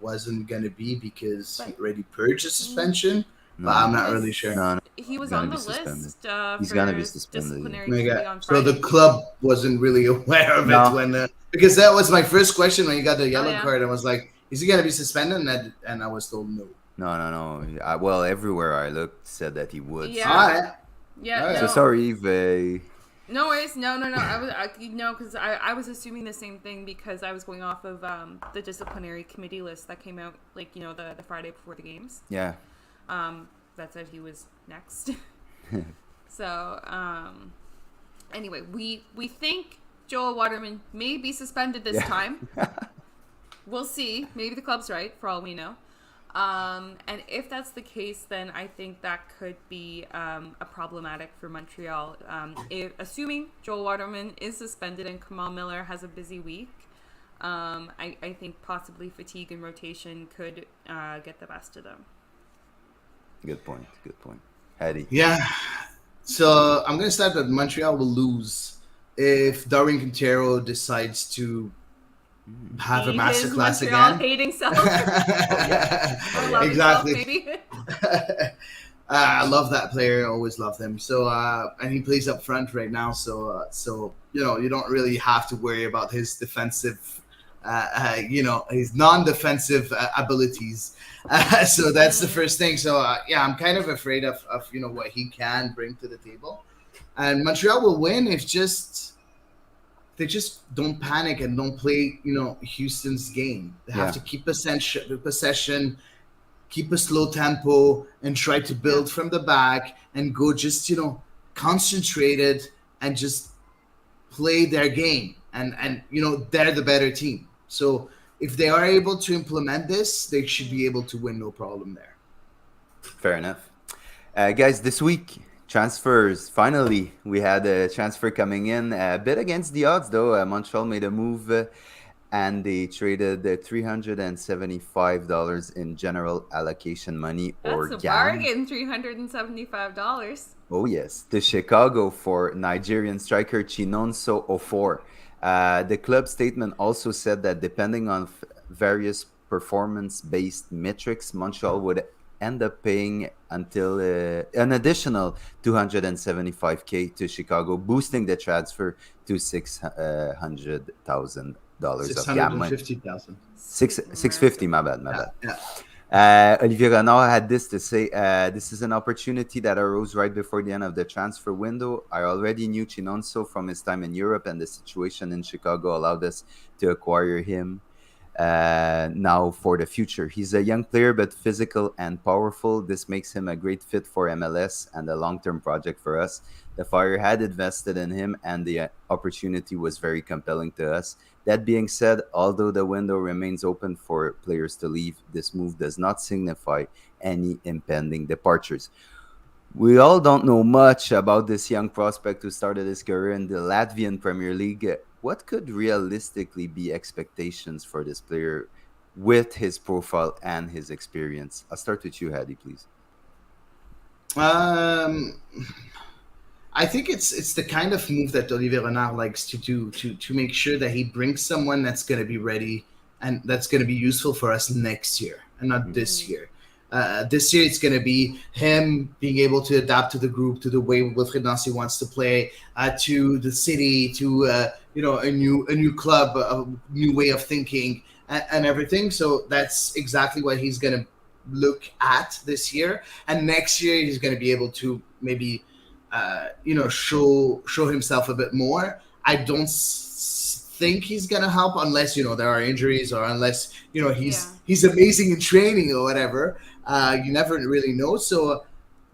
wasn't gonna be because he already purged a suspension. No, but I'm not really sure. No, he was on the list. He's gonna be suspended. Disciplinary on so the club wasn't really aware of it when because that was my first question when he got the yellow card. I was like, "Is he gonna be suspended?" And I was told no. No. Well, everywhere I looked said that he would. Yeah. So. All right. Yeah. Right. No. So sorry, Yves. No worries. No. Because I was assuming the same thing, because I was going off of the disciplinary committee list that came out the Friday before the games. Yeah. That said he was next. So anyway, we think Joel Waterman may be suspended this time. We'll see. Maybe the club's right, for all we know. And if that's the case, then I think that could be a problematic for Montreal. Assuming Joel Waterman is suspended and Kamal Miller has a busy week, I think possibly fatigue and rotation could get the best of them. Good point. Hady. Yeah. So I'm going to start that Montreal will lose if Darwin Quintero decides to have a masterclass again. Hating self. Exactly. Maybe. I love that player. I always love him. So and he plays up front right now. So you don't really have to worry about his defensive, his non-defensive abilities. So that's the first thing. So I'm kind of afraid of what he can bring to the table. And Montreal will win if they just don't panic and don't play, Houston's game. They have to keep possession, keep a slow tempo, and try to build from the back and go just, concentrated and just play their game. And they're the better team. So if they are able to implement this, they should be able to win no problem there. Fair enough. Guys, this week, transfers. Finally, we had a transfer coming in. A bit against the odds, though. Montreal made a move and they traded $375 in general allocation money. That's a bargain, $375. Oh, yes. To Chicago for Nigerian striker Chinonso Ofor. The club statement also said that depending on various performance-based metrics, Montreal would end up paying until an additional $275K to Chicago, boosting the transfer to $600,000 of gam money. $650,000, my bad. Olivier Renard had this to say, this is an opportunity that arose right before the end of the transfer window. I already knew Chinonso from his time in Europe, and the situation in Chicago allowed us to acquire him now for the future. He's a young player, but physical and powerful. This makes him a great fit for MLS and a long-term project for us. The Fire had invested in him, and the opportunity was very compelling to us. That being said, although the window remains open for players to leave, this move does not signify any impending departures. We all don't know much about this young prospect who started his career in the Latvian Premier League. What could realistically be expectations for this player with his profile and his experience? I'll start with you, Hady, please. I think it's the kind of move that Olivier Renard likes to do to make sure that he brings someone that's going to be ready and that's going to be useful for us next year and not this year. This year, it's going to be him being able to adapt to the group, to the way Wilfried Nancy wants to play, to the city, to a new club, a new way of thinking, and everything. So that's exactly what he's going to look at this year. And next year, he's going to be able to maybe show himself a bit more. I don't think he's going to help unless there are injuries or unless he's amazing in training or whatever. You never really know. So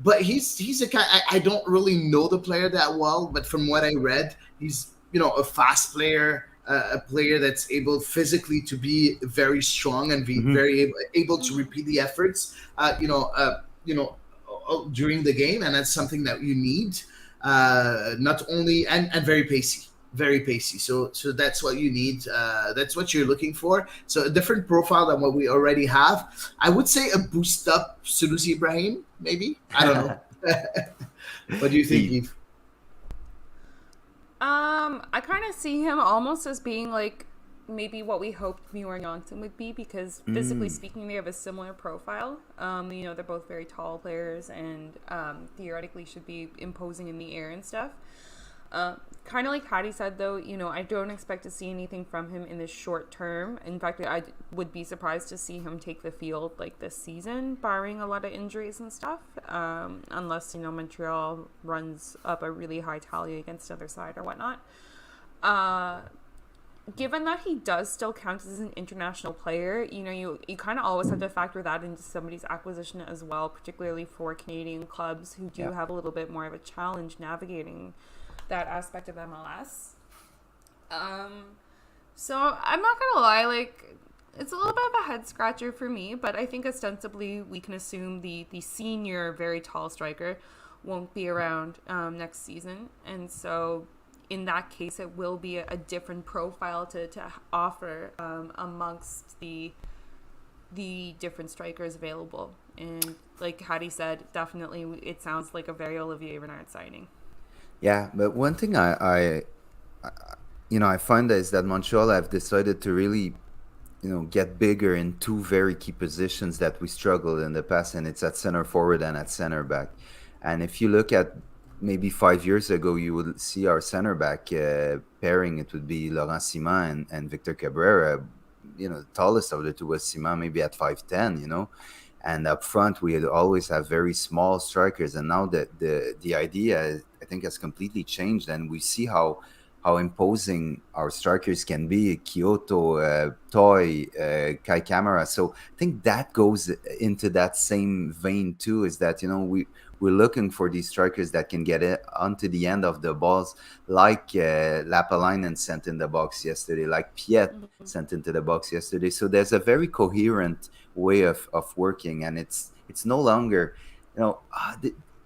but he's a kind. I don't really know the player that well, but from what I read, he's a fast player, a player that's able physically to be very strong and be Hmm. very able to Mhm. repeat the efforts. During the game, and that's something that you need. Not only and very pacey, very pacey. So that's what you need. That's what you're looking for. So a different profile than what we already have. I would say a boost up Sunusi Ibrahim, maybe. I don't know. What do you think, he, Eve? I kind of see him almost as being like maybe what we hoped Muir Johnson would be, because physically mm, speaking, they have a similar profile. They're both very tall players and theoretically should be imposing in the air and stuff. Kind of like Hady said, though, I don't expect to see anything from him in the short term. In fact, I would be surprised to see him take the field like this season, barring a lot of injuries and stuff. Unless, Montreal runs up a really high tally against the other side or whatnot. Uh, Given that he does still count as an international player, you kind of always have to factor that into somebody's acquisition as well, particularly for Canadian clubs who do yeah. have a little bit more of a challenge navigating that aspect of MLS. So I'm not gonna lie, like it's a little bit of a head scratcher for me, but I think ostensibly we can assume the senior, very tall striker won't be around next season, and so in that case, it will be a different profile to offer amongst the different strikers available. And like Hady said, definitely it sounds like a very Olivier Renard signing. Yeah, but one thing I find is that Montreal have decided to really, get bigger in two very key positions that we struggled in the past, and it's at center forward and at center back. And if you look at maybe 5 years ago, you would see our center back pairing. It would be Laurent Simon and Victor Cabrera. The tallest of the two was Simon, maybe at 5'10", and up front we had always have very small strikers, and now the idea I think has completely changed, and we see how imposing our strikers can be. Kyoto, Toy, Kai Kamara. So I think that goes into that same vein too. Is that we're looking for these strikers that can get it onto the end of the balls, like Lapalainen sent in the box yesterday, like Piet Mm-hmm. sent into the box yesterday. So there's a very coherent way of working, and it's no longer,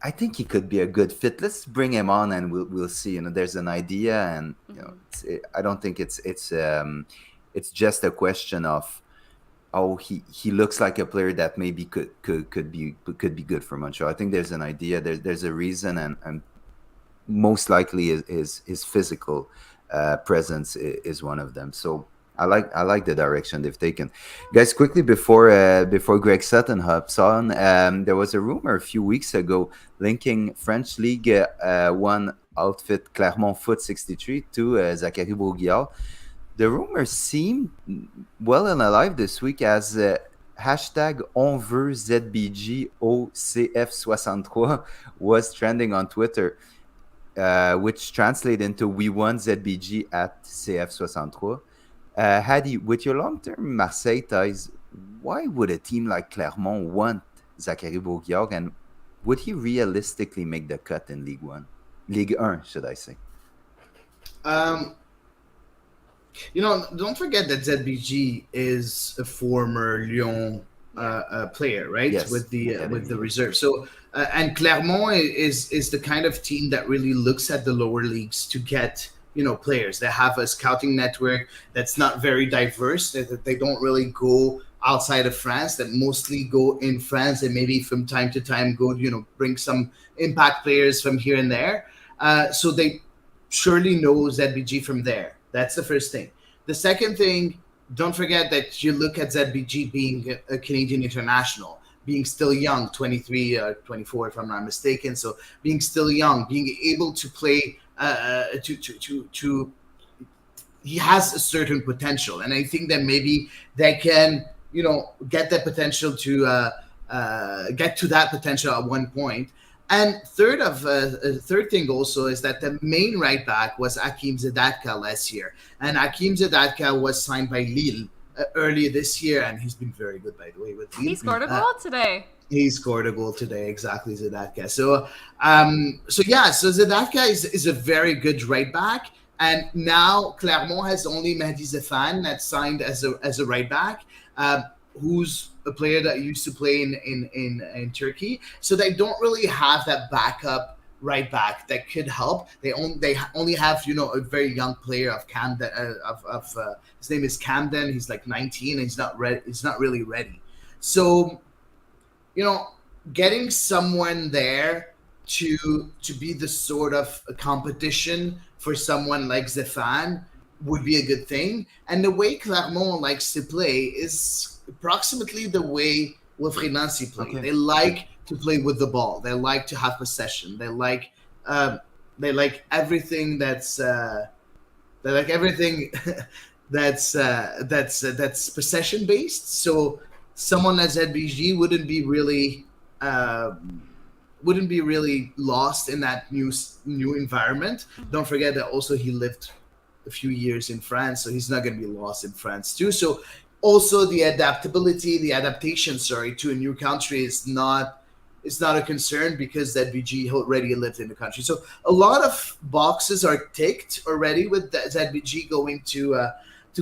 I think he could be a good fit. Let's bring him on, and we'll see. There's an idea, and Mm-hmm. I don't think it's just a question of, oh, he looks like a player that maybe could be good for Montreal. I think there's an idea. There's a reason, and most likely his physical presence is one of them. So I like the direction they've taken. Guys, quickly before Greg Sutton hops on, there was a rumor a few weeks ago linking French League One outfit Clermont Foot 63 to Zachary Bourguillard. The rumor seemed well and alive this week as hashtag on veut ZBG au CF 63 was trending on Twitter, which translate into we want ZBG at CF 63. Hady, with your long-term Marseille ties, why would a team like Clermont want Zachary Bourguillard, and would he realistically make the cut in Ligue 1? Ligue 1, should I say. Um, don't forget that ZBG is a former Lyon Yeah. player, right? Yes. Yeah, With the indeed. reserve. So and Clermont is the kind of team that really looks at the lower leagues to get players. They have a scouting network that's not very diverse. That they don't really go outside of France. That mostly go in France, and maybe from time to time go bring some impact players from here and there. So they surely know ZBG from there. That's the first thing. The second thing, don't forget that you look at ZBG being a Canadian international, being still young, 23 or 24, if I'm not mistaken. So being still young, being able to play, to he has a certain potential, and I think that maybe they can, get that potential to get to that potential at one point. And third thing also is that the main right back was Hakim Zadatka last year, and Hakim Zadatka was signed by Lille earlier this year, and he's been very good, by the way, with He Lille. scored a goal today. He scored a goal today, exactly, Zadatka. So Zadatka is a very good right back, and now Clermont has only Mehdi Zefan that's signed as a right back, who's a player that used to play in Turkey. So they don't really have that backup right back that could help. They only have a very young player of Camden. His name is Camden. He's like 19, and he's not ready. He's not really ready. So getting someone there to be the sort of a competition for someone like Zefan would be a good thing. And the way Clermont likes to play is approximately the way Wilfried Nancy play. Okay. They like to play with the ball. They like to have possession. They like everything that's that's possession based. So someone as ZBG wouldn't be really lost in that new environment. Don't forget that also he lived a few years in France, so he's not going to be lost in France too. So also the adaptation to a new country is not a concern, because ZBG already lived in the country. So a lot of boxes are ticked already with ZBG going to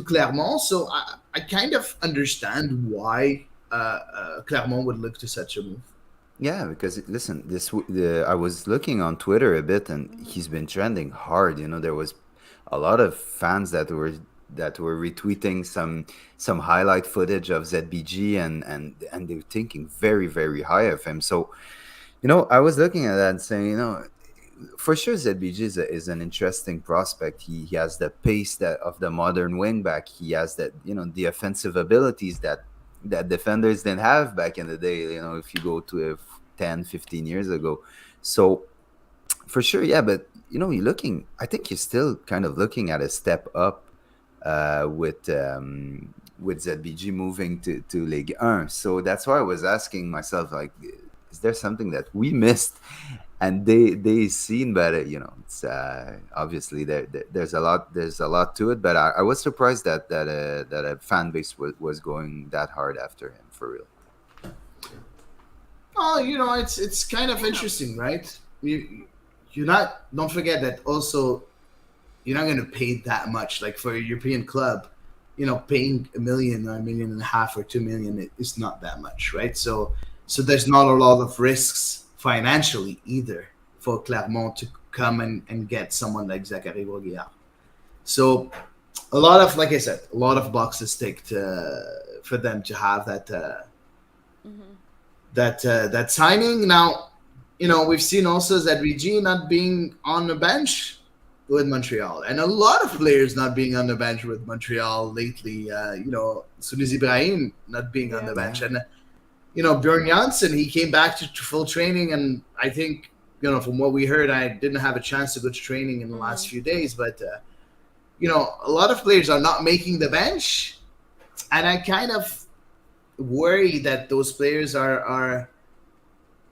Clermont. So I kind of understand why Clermont would look to such a move. Yeah, because listen, I was looking on Twitter a bit, and he's been trending hard. There was a lot of fans that were retweeting some highlight footage of ZBG, and they were thinking very, very high of him. So, I was looking at that and saying, for sure ZBG is an interesting prospect. He has the pace of the modern wingback. He has that the offensive abilities that defenders didn't have back in the day, if you go to 10, 15 years ago. So for sure, yeah, but I think you're still kind of looking at a step up with ZBG moving to Ligue 1. So that's why I was asking myself, like, is there something that we missed and they seen? But it's obviously there's a lot to it. But I was surprised that a fan base was going that hard after him, for real. Oh, it's kind of interesting, right? Don't forget that also you're not going to pay that much. Like for a European club, paying $1 million or $1.5 million or $2 million is not that much, right? So there's not a lot of risks financially either for Clermont to come and get someone like Zachary Brault. So a lot of boxes ticked for them to have that signing. Now, we've seen also ZBG not being on the bench with Montreal, and a lot of players not being on the bench with Montreal lately. Souniz Ibrahim not being on the bench, and Bjorn Janssen, he came back to full training, and I think from what we heard, I didn't have a chance to go to training in the last few days, but a lot of players are not making the bench, and I kind of worry that those players are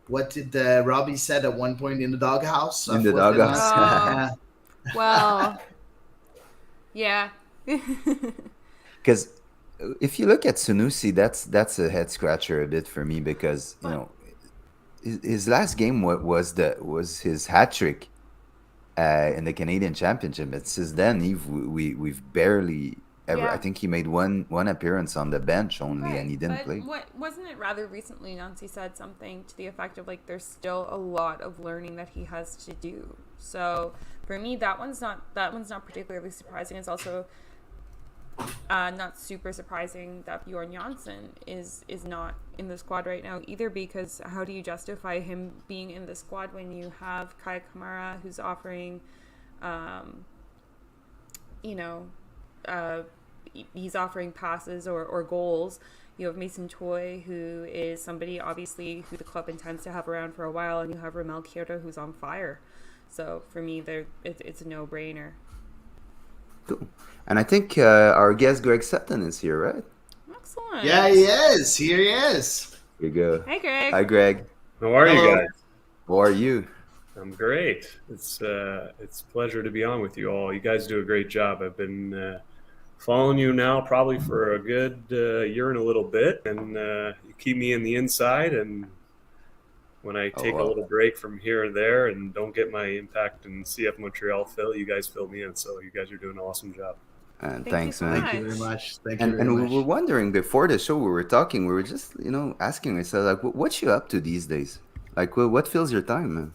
what did Robbie said at one point, in the doghouse? In the doghouse. Well, yeah. Because if you look at Sunusi, that's a head scratcher a bit for me, because his last game was his hat trick in the Canadian Championship. And since then, we've barely ever. Yeah. I think he made one appearance on the bench only, right, and he didn't play. Wasn't it rather recently Nancy said something to the effect of, like, there's still a lot of learning that he has to do. So for me, that one's not particularly surprising. It's also not super surprising that Bjorn Janssen is not in the squad right now either, because how do you justify him being in the squad when you have Kaya Kamara, who's offering he's offering passes or goals. You have Mason Toy, who is somebody obviously who the club intends to have around for a while, and you have Ramel Kyoto, who's on fire. So for me, it's a no-brainer. Cool. And I think our guest Greg Sutton is here, right? Excellent. Yeah, he is. Here he is. Here you go. Hi, Greg. Hi, Greg. How are you guys? How are you? I'm great. It's a pleasure to be on with you all. You guys do a great job. I've been following you now probably for a good year and a little bit, and you keep me in the inside. And when I take a little break from here and there and don't get my Impact and CF Montreal fill, you guys fill me in. So you guys are doing an awesome job. Thanks, man. Thank you very much. And we were wondering before the show, we were talking, we were just, asking ourselves, like, what you up to these days? Like, what fills your time, man?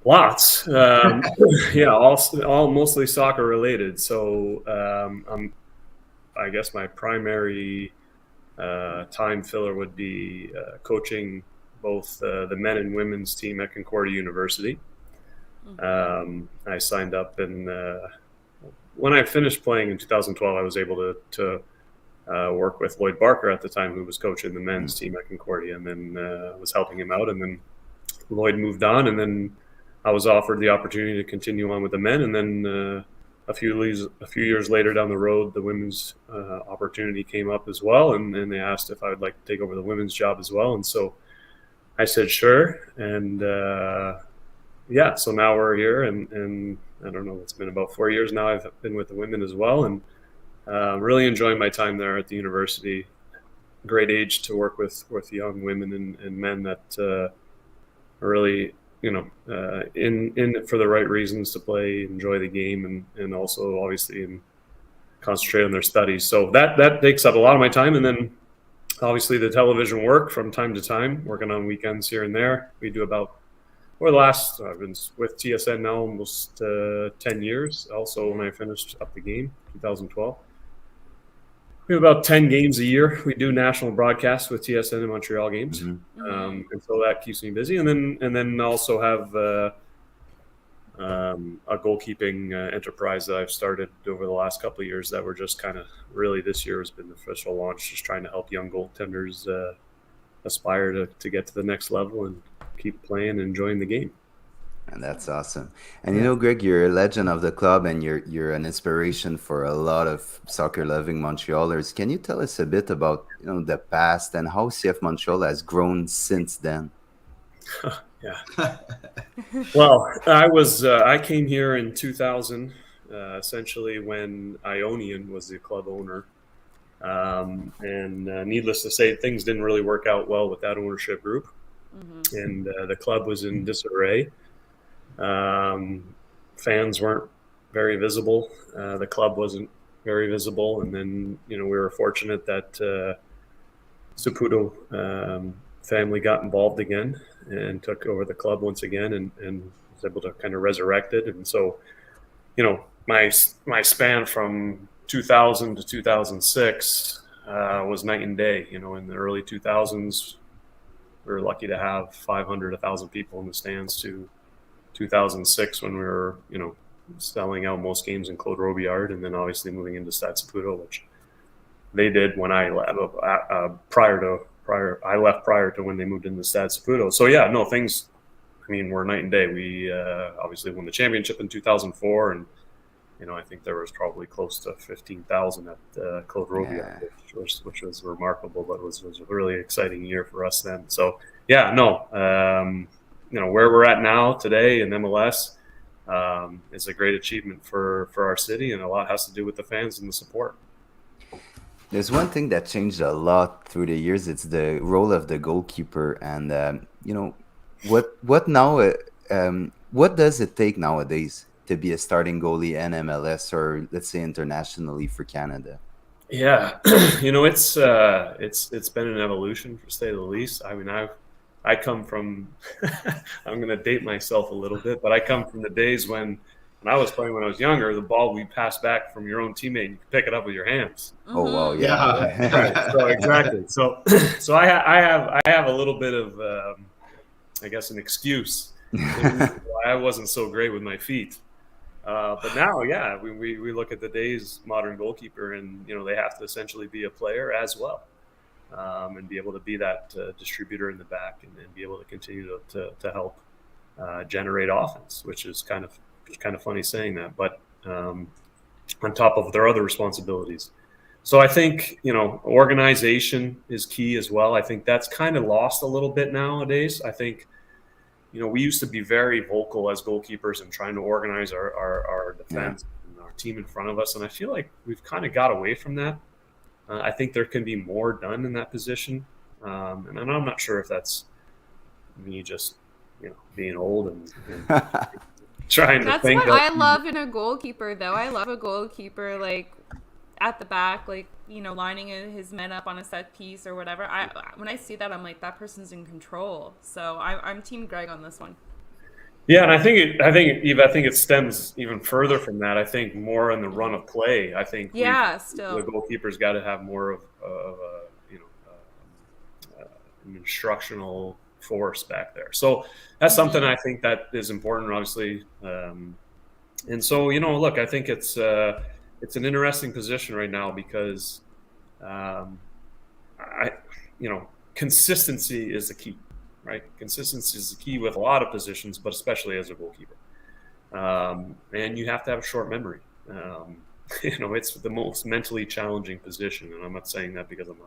Lots. Yeah, all mostly soccer related. So I guess my primary time filler would be coaching both the men and women's team at Concordia University. I signed up when I finished playing in 2012, I was able to work with Lloyd Barker at the time, who was coaching the men's team at Concordia, and then was helping him out. And then Lloyd moved on, and then I was offered the opportunity to continue on with the men. And then a few years later down the road, the women's opportunity came up as well, and they asked if I would like to take over the women's job as well. And so I said sure, and so now we're here, and I don't know, it's been about 4 years now I've been with the women as well, and really enjoying my time there at the university. Great age to work with young women and men that are really, in it for the right reasons to play, enjoy the game, and also obviously concentrate on their studies. So that takes up a lot of my time. And then obviously the television work from time to time, working on weekends here and there. We do about, I've been with TSN now almost 10 years. Also, when I finished up the game, 2012. We have about 10 games a year. We do national broadcasts with TSN and Montreal games. And so that keeps me busy. And then also have a goalkeeping enterprise that I've started over the last couple of years that we're just kind of really, this year has been the official launch, just trying to help young goaltenders aspire to get to the next level and keep playing and enjoying the game. And that's awesome. And Greg, you're a legend of the club, and you're an inspiration for a lot of soccer-loving Montrealers. Can you tell us a bit about the past and how CF Montreal has grown since then? Yeah. Well, I came here in 2000, essentially when Ionian was the club owner. And needless to say, things didn't really work out well with that ownership group. And the club was in disarray. Fans weren't very visible. The club wasn't very visible. And then, we were fortunate that Saputo family got involved again and took over the club once again and was able to kind of resurrect it. And so, my span from 2000 to 2006 was night and day. In the early 2000s, we were lucky to have 500, 1,000 people in the stands to 2006 when we were, selling out most games in Claude Robillard, and then obviously moving into Stade Saputo, which they did when I left, prior to when they moved into Stade Saputo. So things, were night and day. We obviously won the championship in 2004, and I think there was probably close to 15,000 at Claude Robillard, which was remarkable, but was a really exciting year for us then. So where we're at now today in MLS is a great achievement for our city, and a lot has to do with the fans and the support. There's one thing that changed a lot through the years. It's the role of the goalkeeper, and what now? What does it take nowadays to be a starting goalie in MLS, or let's say internationally for Canada? Yeah, it's been an evolution, to say the least. I come from, I'm going to date myself a little bit, but I come from the days when I was playing when I was younger, the ball we passed back from your own teammate, and you could pick it up with your hands. Oh, wow. Yeah. Right. So exactly. So I have a little bit of, I guess, an excuse why I wasn't so great with my feet. But now, we look at today's modern goalkeeper, and, they have to essentially be a player as well. And be able to be that distributor in the back, and be able to continue to help generate offense, which is kind of funny saying that, but on top of their other responsibilities. So I think, organization is key as well. I think that's kind of lost a little bit nowadays. I think, we used to be very vocal as goalkeepers and trying to organize our defense and our team in front of us, and I feel like we've kind of got away from that. I think there can be more done in that position, and I'm not sure if that's me just being old and trying to think. That's what I love in a goalkeeper, though. I love a goalkeeper like at the back, like lining his men up on a set piece or whatever. When I see that, I'm like, that person's in control. So I'm Team Greg on this one. Yeah, and I think it stems even further from that. I think more in the run of play. I think still the goalkeeper's got to have more of an instructional force back there. So that's something I think that is important, obviously. And so look, I think it's an interesting position right now because consistency is the key. Right, consistency is the key with a lot of positions, but especially as a goalkeeper. And you have to have a short memory. It's the most mentally challenging position, and I'm not saying that because I'm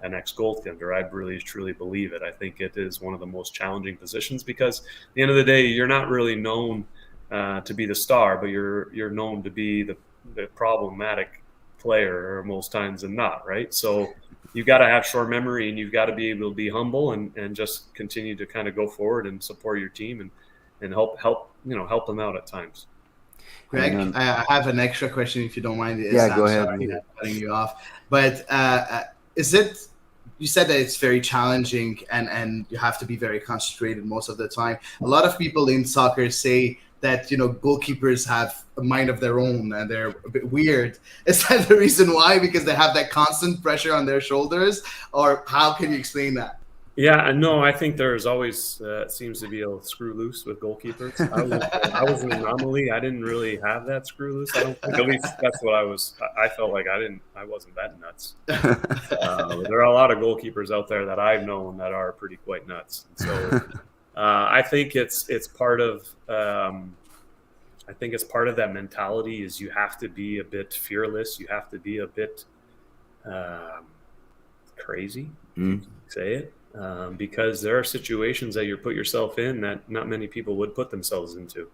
an ex-goaltender. I really truly believe it. I think it is one of the most challenging positions because at the end of the day, you're not really known to be the star, but you're known to be the problematic player most times than not. Right, so. You've got to have short memory, and you've got to be able to be humble and just continue to kind of go forward and support your team and help them out at times. Greg, I have an extra question if you don't mind. Go ahead. Sorry, cutting you off, but is it? You said that it's very challenging and you have to be very concentrated most of the time. A lot of people in soccer say that goalkeepers have a mind of their own and they're a bit weird. Is that the reason why? Because they have that constant pressure on their shoulders, or how can you explain that? Yeah, no, I think there's always seems to be a screw loose with goalkeepers. I was an anomaly. I didn't really have that screw loose. I don't think, at least that's what I was. I felt like I wasn't that nuts. There are a lot of goalkeepers out there that I've known that are pretty quite nuts. So I think it's part of. I think it's part of that mentality is you have to be a bit fearless. You have to be a bit crazy, say it, because there are situations that you put yourself in that not many people would put themselves into.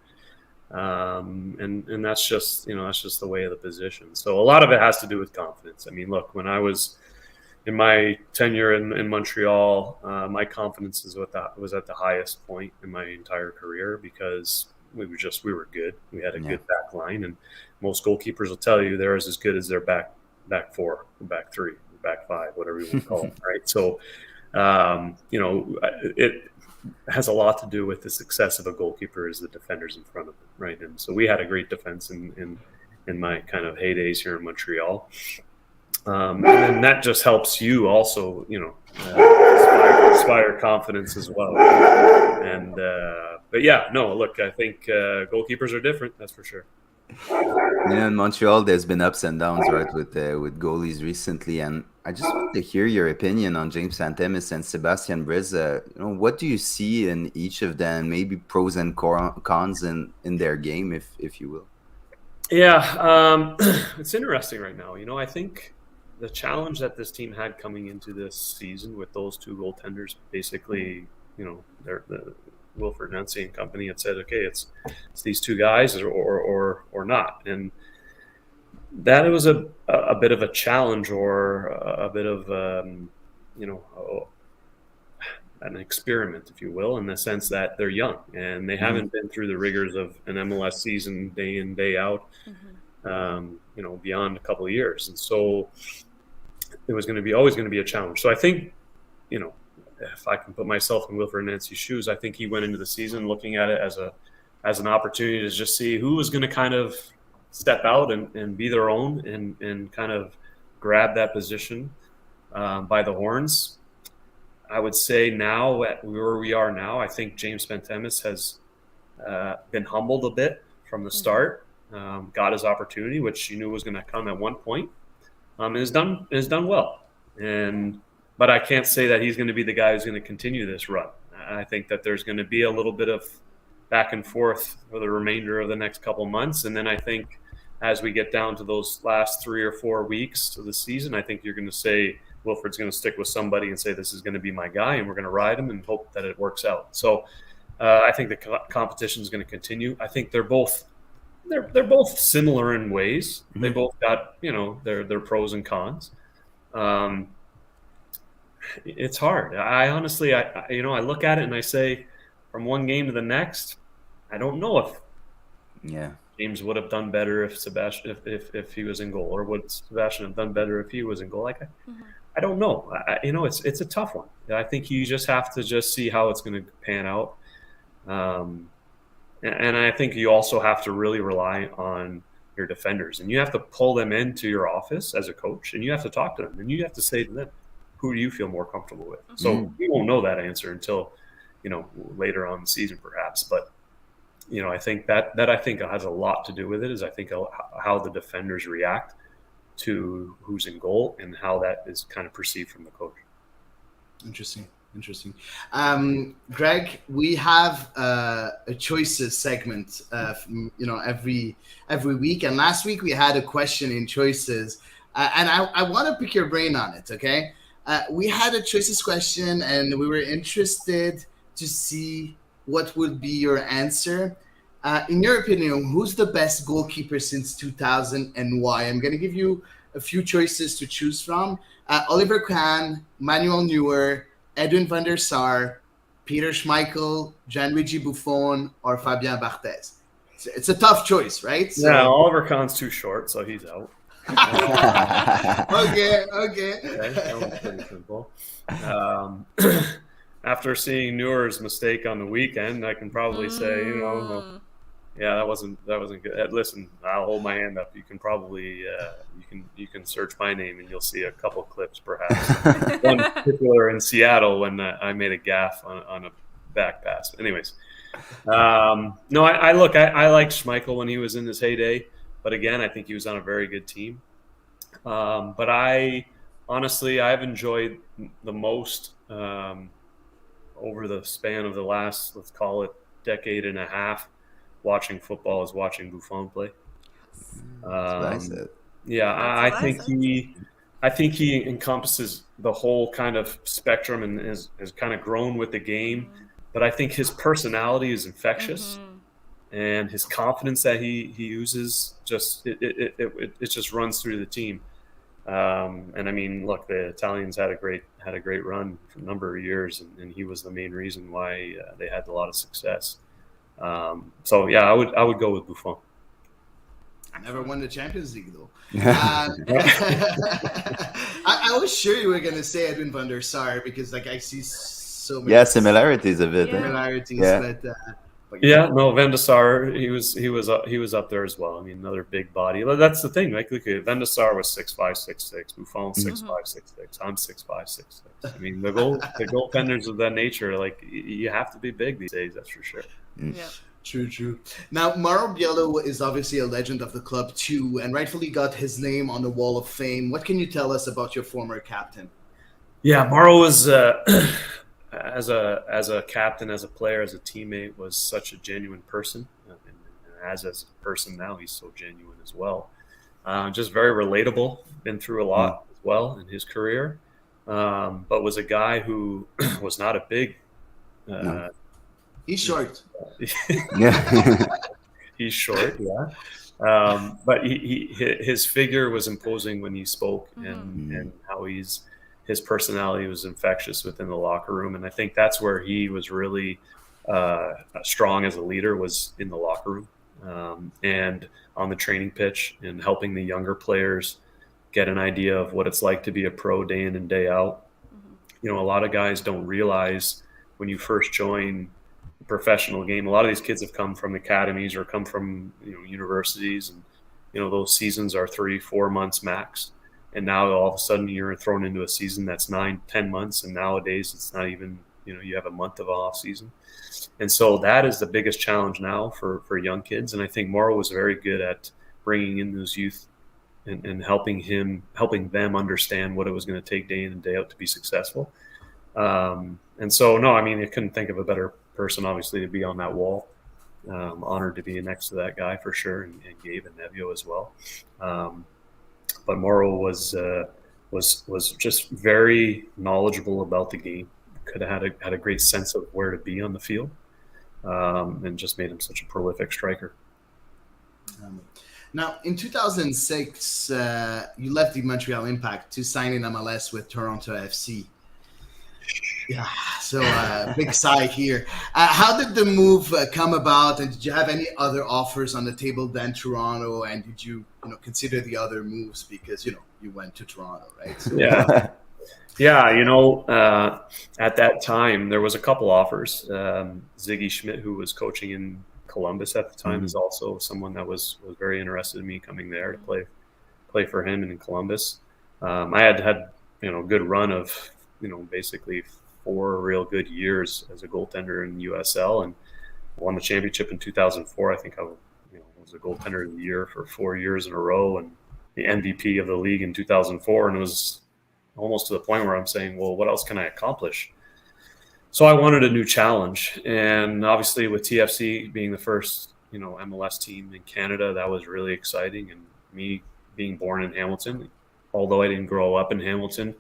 And that's just, that's just the way of the position. So a lot of it has to do with confidence. I mean, look, when I was in my tenure in Montreal, my confidence was at the highest point in my entire career because we were good. We had a good back line, and most goalkeepers will tell you they're as good as their back four, back three, back five, whatever you want to call it, right? So, it has a lot to do with the success of a goalkeeper is the defenders in front of them, right? And so we had a great defense in my kind of heydays here in Montreal. And that just helps you also, inspire confidence as well. And but yeah, no, look, I think goalkeepers are different. That's for sure. In Montreal, there's been ups and downs, right, with goalies recently, and I just want to hear your opinion on James Pantemis and Sebastian Breza. What do you see in each of them? Maybe pros and cons in their game, if you will. Yeah, it's interesting right now. I think the challenge that this team had coming into this season with those two goaltenders, basically, they're the Wilfred Nancy and company had said, okay, it's these two guys or not. And that was a bit of a challenge or a bit of, an experiment, if you will, in the sense that they're young and they haven't been through the rigors of an MLS season day in, day out, beyond a couple of years. And so it was always going to be a challenge. So I think, if I can put myself in Wilfred Nancy's shoes, I think he went into the season looking at it as an opportunity to just see who was going to kind of step out and be their own and kind of grab that position by the horns. I would say now at where we are now, I think James Pantemis has been humbled a bit from the start, got his opportunity, which he knew was going to come at one point, and has done well. But I can't say that he's going to be the guy who's going to continue this run. I think that there's going to be a little bit of back and forth for the remainder of the next couple months. And then I think as we get down to those last 3 or 4 weeks of the season, I think you're going to say Wilfred's going to stick with somebody and say this is going to be my guy and we're going to ride him and hope that it works out. So I think the competition is going to continue. I think they're both they're both similar in ways. Mm-hmm. They both got their pros and cons. It's hard. I honestly, I look at it and I say, from one game to the next, I don't know if James would have done better if Sebastian if he was in goal, or would Sebastian have done better if he was in goal. I don't know. It's a tough one. I think you just have to just see how it's going to pan out. And I think you also have to really rely on your defenders, and you have to pull them into your office as a coach, and you have to talk to them, and you have to say to them, who do you feel more comfortable with? So we won't know that answer until, later on in the season, perhaps. But, I think that I think has a lot to do with it, is I think how the defenders react to who's in goal and how that is kind of perceived from the coach. Interesting. Greg, we have a choices segment, every week. And last week we had a question in choices, and I want to pick your brain on it. Okay, we had a choices question, and we were interested to see what would be your answer. In your opinion, who's the best goalkeeper since 2000 and why? I'm going to give you a few choices to choose from: Oliver Kahn, Manuel Neuer, Edwin van der Sar, Peter Schmeichel, Gianluigi Buffon, or Fabien Barthez. It's a tough choice, right? So, yeah, Oliver Kahn's too short, so he's out. Okay. That was pretty simple. After seeing Neuer's mistake on the weekend, I can probably say, yeah, that wasn't good. Listen, I'll hold my hand up. You can probably you can search my name and you'll see a couple clips, perhaps. One particular in Seattle when I made a gaffe on a back pass. Anyways, no, I liked Schmeichel when he was in his heyday, but again, I think he was on a very good team. But I've enjoyed the most over the span of the last, let's call it, decade and a half, watching football is watching Buffon play. I think he encompasses the whole kind of spectrum and has kind of grown with the game. But I think his personality is infectious, and his confidence that he uses it just runs through the team. And I mean, look, the Italians had a great run for a number of years, and he was the main reason why they had a lot of success. So yeah, I would go with Buffon. I never won the Champions League though. I was sure you were going to say Edwin van der Sar because I see so many similarities of it. But no, Van der Sar, he was up there as well. I mean, another big body. But that's the thing. Look, Van der Sar was 6'5", 6'6". Buffon 6'5", 6'6". I'm 6'5", 6'6". I mean, the goaltenders of that nature, you have to be big these days. That's for sure. Yeah. True. Now, Mauro Biello is obviously a legend of the club too, and rightfully got his name on the Wall of Fame. What can you tell us about your former captain? Yeah, Mauro was as a captain, as a player, as a teammate, was such a genuine person, and as a person now, he's so genuine as well. Just very relatable. Been through a lot as well in his career, but was a guy who was not a big. He's short. Yeah. He's short, yeah. But his figure was imposing when he spoke, and how his personality was infectious within the locker room. And I think that's where he was really strong as a leader, was in the locker room and on the training pitch, and helping the younger players get an idea of what it's like to be a pro day in and day out. A lot of guys don't realize when you first join professional game, a lot of these kids have come from academies or come from universities, and those seasons are 3-4 months max, and now all of a sudden you're thrown into a season that's 9-10 months, and nowadays it's not even you have a month of off season. And so that is the biggest challenge now for young kids, and I think Mauro was very good at bringing in those youth and helping them understand what it was going to take day in and day out to be successful. And so, no, I mean, I couldn't think of a better person, obviously, to be on that wall. Honored to be next to that guy for sure, and Gabe and Nevio as well. But Mauro was just very knowledgeable about the game. Could have had a great sense of where to be on the field, and just made him such a prolific striker. Now, in 2006, you left the Montreal Impact to sign in MLS with Toronto FC. Yeah, so big sigh here. How did the move come about, and did you have any other offers on the table than Toronto? And did you, consider the other moves because you went to Toronto, right? So, Yeah. Yeah, at that time there was a couple offers. Ziggy Schmidt, who was coaching in Columbus at the time, is also someone that was very interested in me coming there to play for him in Columbus. I had good run of basically 4 real good years as a goaltender in USL, and won the championship in 2004. I think I was a goaltender of the year for 4 years in a row, and the MVP of the league in 2004, and it was almost to the point where I'm saying, well, what else can I accomplish? So I wanted a new challenge. And obviously with TFC being the first, MLS team in Canada, that was really exciting. And me being born in Hamilton, although I didn't grow up in Hamilton,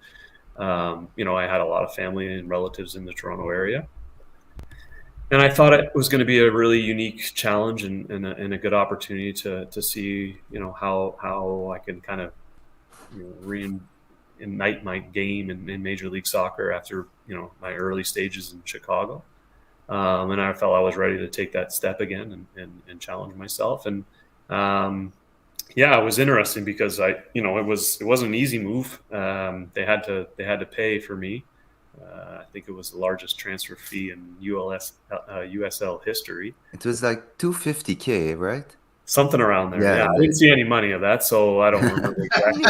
I had a lot of family and relatives in the Toronto area. And I thought it was going to be a really unique challenge and a good opportunity to see, how I can kind of reignite my game in Major League Soccer after my early stages in Chicago, and I felt I was ready to take that step again and challenge myself. And it was interesting because it wasn't an easy move. They had to pay for me. I think it was the largest transfer fee in USL history. It was like $250K, right? Something around there. Yeah, I didn't see any money of that, so I don't remember exactly.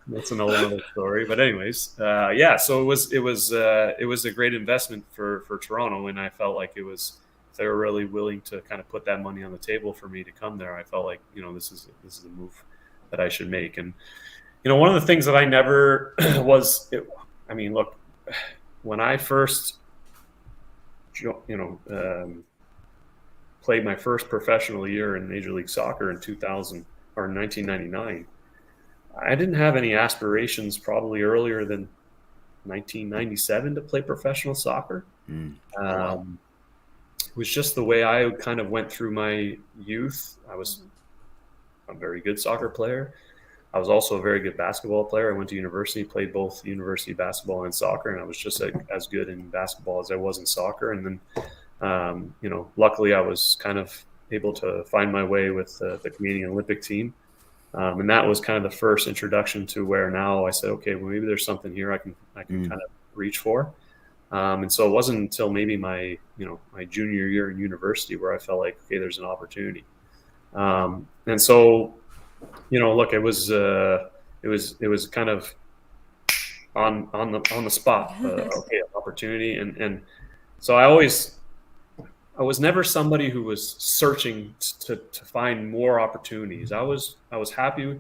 That's another story. But anyways, so it was a great investment for Toronto, and I felt like they were really willing to kind of put that money on the table for me to come there. I felt like this is a move that I should make. And one of the things that I never was. Look, when I first played my first professional year in Major League Soccer in 1999. I didn't have any aspirations probably earlier than 1997 to play professional soccer. It was just the way I kind of went through my youth. I was a very good soccer player. I was also a very good basketball player. I went to university, played both university basketball and soccer, and I was just as good in basketball as I was in soccer. And then, luckily I was kind of able to find my way with the Canadian Olympic team. And that was kind of the first introduction to where now I said, okay, well, maybe there's something here I can kind of reach for. And so it wasn't until maybe my junior year in university where I felt like, okay, there's an opportunity. And so, look, it was kind of on the spot, okay, an opportunity. And so I was never somebody who was searching to find more opportunities. I was happy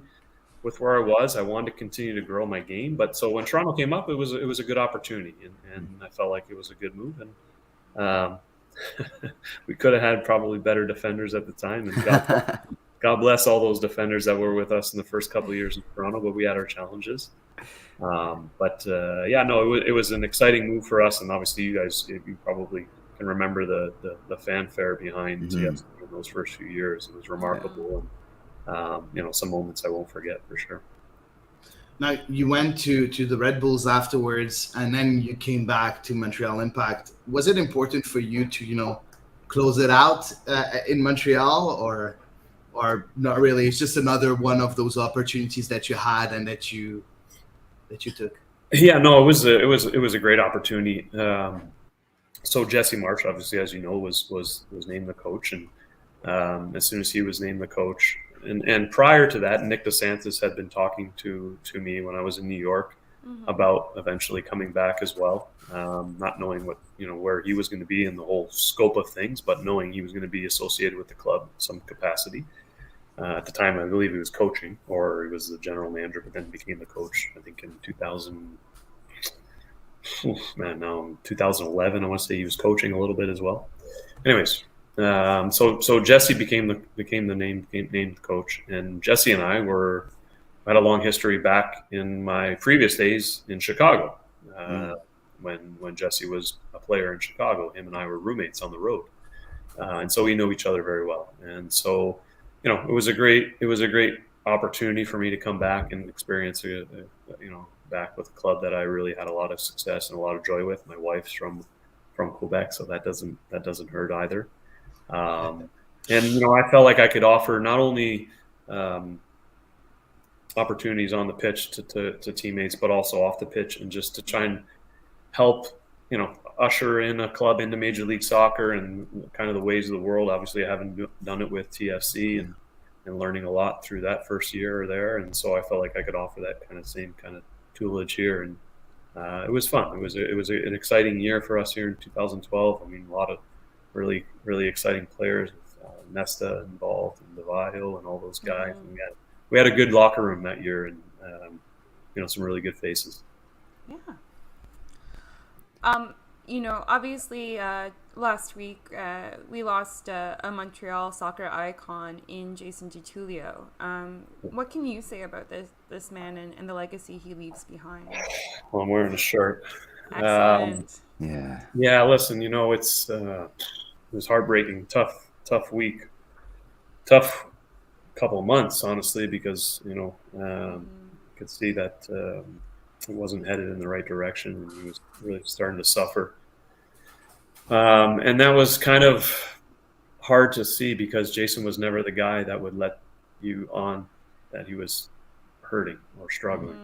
with where I was. I wanted to continue to grow my game. But so when Toronto came up, it was a good opportunity, and I felt like it was a good move. And we could have had probably better defenders at the time. And God bless all those defenders that were with us in the first couple of years in Toronto, but we had our challenges. It was an exciting move for us. And obviously you guys, you probably can remember the fanfare behind TFC in those first few years. It was remarkable. And, some moments I won't forget for sure. Now, you went to the Red Bulls afterwards, and then you came back to Montreal Impact. Was it important for you to, close it out in Montreal, or not really? It's just another one of those opportunities that you had and that you took. Yeah, no, it was a great opportunity. So Jesse Marsh, obviously, as you know, was named the coach, and as soon as he was named the coach, and prior to that, Nick DeSantis had been talking to me when I was in New York about eventually coming back as well, not knowing what where he was going to be in the whole scope of things, but knowing he was going to be associated with the club in some capacity. At the time, I believe he was coaching, or he was the general manager, but then became the coach, I think, in 2011, I want to say he was coaching a little bit as well. Anyways, so Jesse became named coach, and Jesse and I had a long history back in my previous days in Chicago. When Jesse was a player in Chicago, him and I were roommates on the road, and so we know each other very well. And so it was a great opportunity for me to come back and experience back with a club that I really had a lot of success and a lot of joy with. My wife's from Quebec, so that doesn't hurt either. And I felt like I could offer not only opportunities on the pitch to teammates, but also off the pitch, and just to try and help usher in a club into Major League Soccer and kind of the ways of the world. Obviously, I haven't done it with TFC and learning a lot through that first year there, and so I felt like I could offer that kind of same kind of tutelage here, and it was fun. It was an exciting year for us here in 2012. I mean, a lot of really exciting players with Nesta involved and Devajo and all those guys. And we had a good locker room that year, and some really good faces. Yeah. Obviously, last week we lost a Montreal soccer icon in Jason DiTullio. What can you say about this man and the legacy he leaves behind? Well, I'm wearing a shirt. Excellent. Yeah. Listen, it was heartbreaking, tough week, tough couple of months, honestly, because could see that it wasn't headed in the right direction, and he was really starting to suffer. And that was kind of hard to see because Jason was never the guy that would let you on that he was hurting or struggling.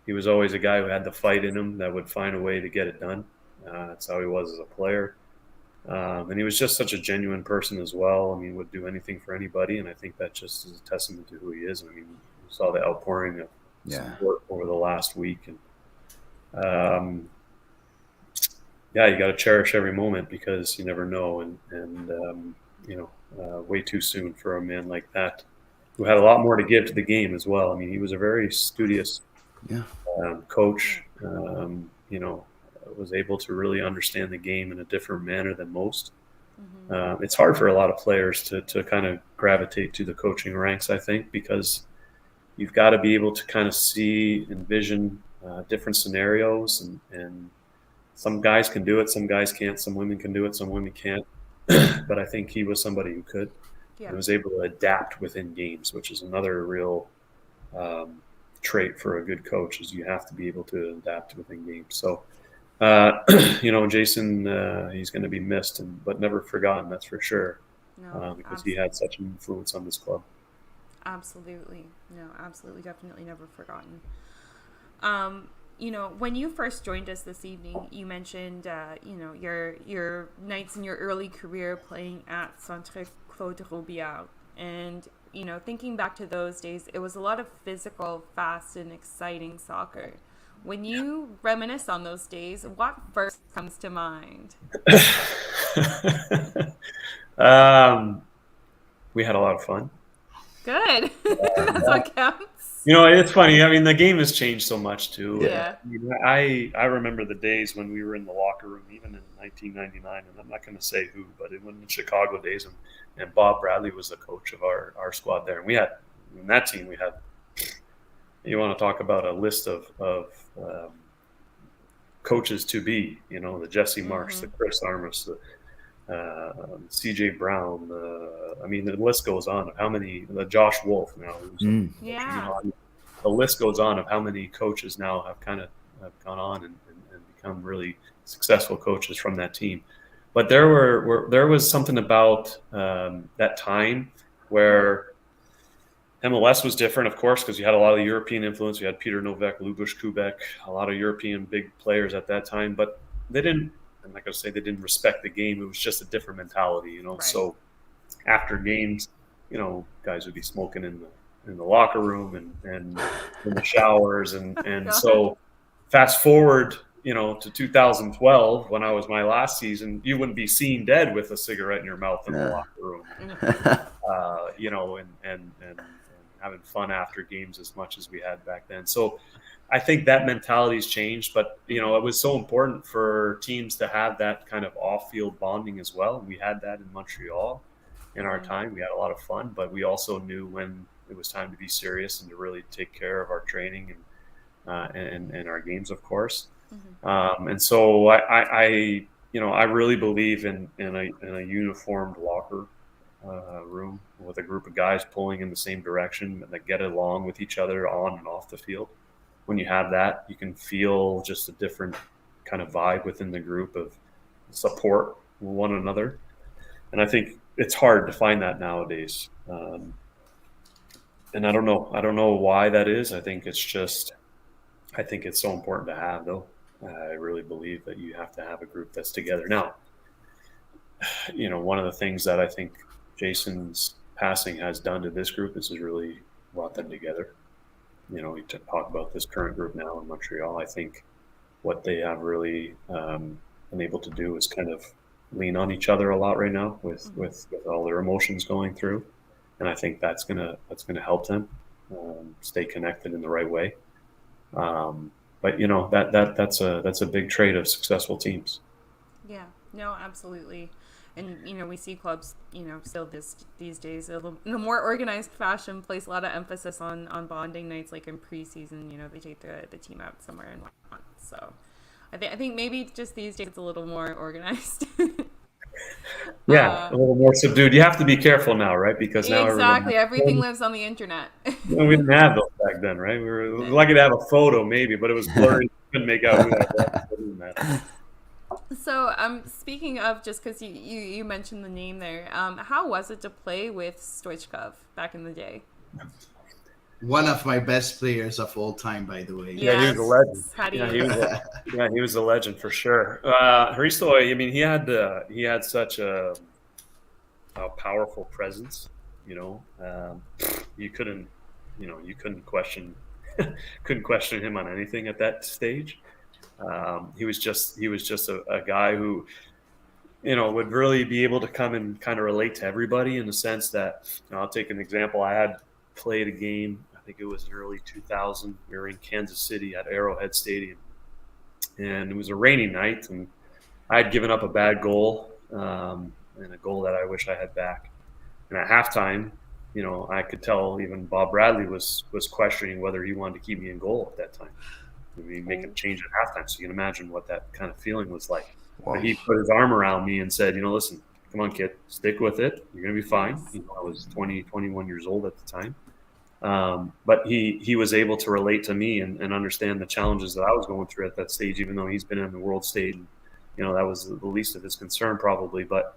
He was always a guy who had the fight in him, that would find a way to get it done. That's how he was as a player. And he was just such a genuine person as well. I mean, would do anything for anybody, and I think that just is a testament to who he is. I mean, you saw the outpouring of support over the last week, and you got to cherish every moment because you never know, and way too soon for a man like that who had a lot more to give to the game as well. I mean, he was a very studious coach. Was able to really understand the game in a different manner than most. It's hard for a lot of players to kind of gravitate to the coaching ranks, I think, because you've got to be able to kind of envision different scenarios, and some guys can do it, some guys can't, some women can do it, some women can't. But I think he was somebody who could and was able to adapt within games, which is another real trait for a good coach, is you have to be able to adapt within games. So Jason, he's going to be missed, but never forgotten. That's for sure. No, because he had such an influence on this club. Absolutely, definitely never forgotten. When you first joined us this evening, you mentioned, your nights in your early career playing at Centre Claude Robillard, and thinking back to those days, it was a lot of physical, fast, and exciting soccer. When you reminisce on those days, what first comes to mind? We had a lot of fun. Good. That's what counts. It's funny. I mean, the game has changed so much too. Yeah. I remember the days when we were in the locker room, even in 1999, and I'm not going to say who, but it was in the Chicago days, and Bob Bradley was the coach of our squad there. And we had, in that team, you want to talk about a list of coaches to be, the Jesse Marsh, the Chris Armas, the C.J. Brown. The list goes on of how many, the Josh Wolf now. The list goes on of how many coaches now have kind of gone on and become really successful coaches from that team. But there was something about that time where MLS was different, of course, because you had a lot of European influence. You had Peter Novak, Lubusz Kubek, a lot of European big players at that time. But they didn't, I'm not going to say they didn't respect the game. It was just a different mentality, Right. So after games, guys would be smoking in the locker room and in the showers. And so fast forward, to 2012, when I was my last season, you wouldn't be seen dead with a cigarette in your mouth in the locker room. And having fun after games as much as we had back then. So I think that mentality's changed, but it was so important for teams to have that kind of off-field bonding as well. We had that in Montreal in our time. We had a lot of fun, but we also knew when it was time to be serious and to really take care of our training and our games, of course. And so I really believe in a uniformed locker room with a group of guys pulling in the same direction and that get along with each other on and off the field. When you have that, you can feel just a different kind of vibe within the group of support one another. And I think it's hard to find that nowadays. And I don't know why that is. I think it's so important to have, though. I really believe that you have to have a group that's together. Now, one of the things that I think Jason's passing has done to this group is really brought them together. We talk about this current group now in Montreal. I think what they have really been able to do is kind of lean on each other a lot right now with all their emotions going through, and I think that's gonna help them stay connected in the right way. But that's a big trait of successful teams. Yeah, no, absolutely. And, we see clubs, still these days in a more organized fashion place a lot of emphasis on bonding nights, like in preseason, they take the team out somewhere and whatnot. So I think maybe just these days it's a little more organized. Yeah, a little more subdued. You have to be careful now, right? Because now everything lives on the internet. We didn't have those back then, right? We were lucky to have a photo maybe, but it was blurry. You couldn't make out who that was. So, speaking of, just because you mentioned the name there, how was it to play with Stoichkov back in the day? One of my best players of all time, by the way. Yeah, he was a legend. He was a legend for sure. Hristo, I mean, he had such a powerful presence. You couldn't question him on anything at that stage. He was just a guy who, would really be able to come and kind of relate to everybody in the sense that, I'll take an example. I had played a game, I think it was in early 2000. We were in Kansas City at Arrowhead Stadium, and it was a rainy night, and I had given up a bad goal, and a goal that I wish I had back. And at halftime, I could tell even Bob Bradley was questioning whether he wanted to keep me in goal at that time. We make a change at halftime, so you can imagine what that kind of feeling was like. Wow. But he put his arm around me and said, listen, come on, kid, stick with it. You're going to be fine. I was 20, 21 years old at the time. But he was able to relate to me and understand the challenges that I was going through at that stage, even though he's been in the world stage. And, that was the least of his concern probably. But,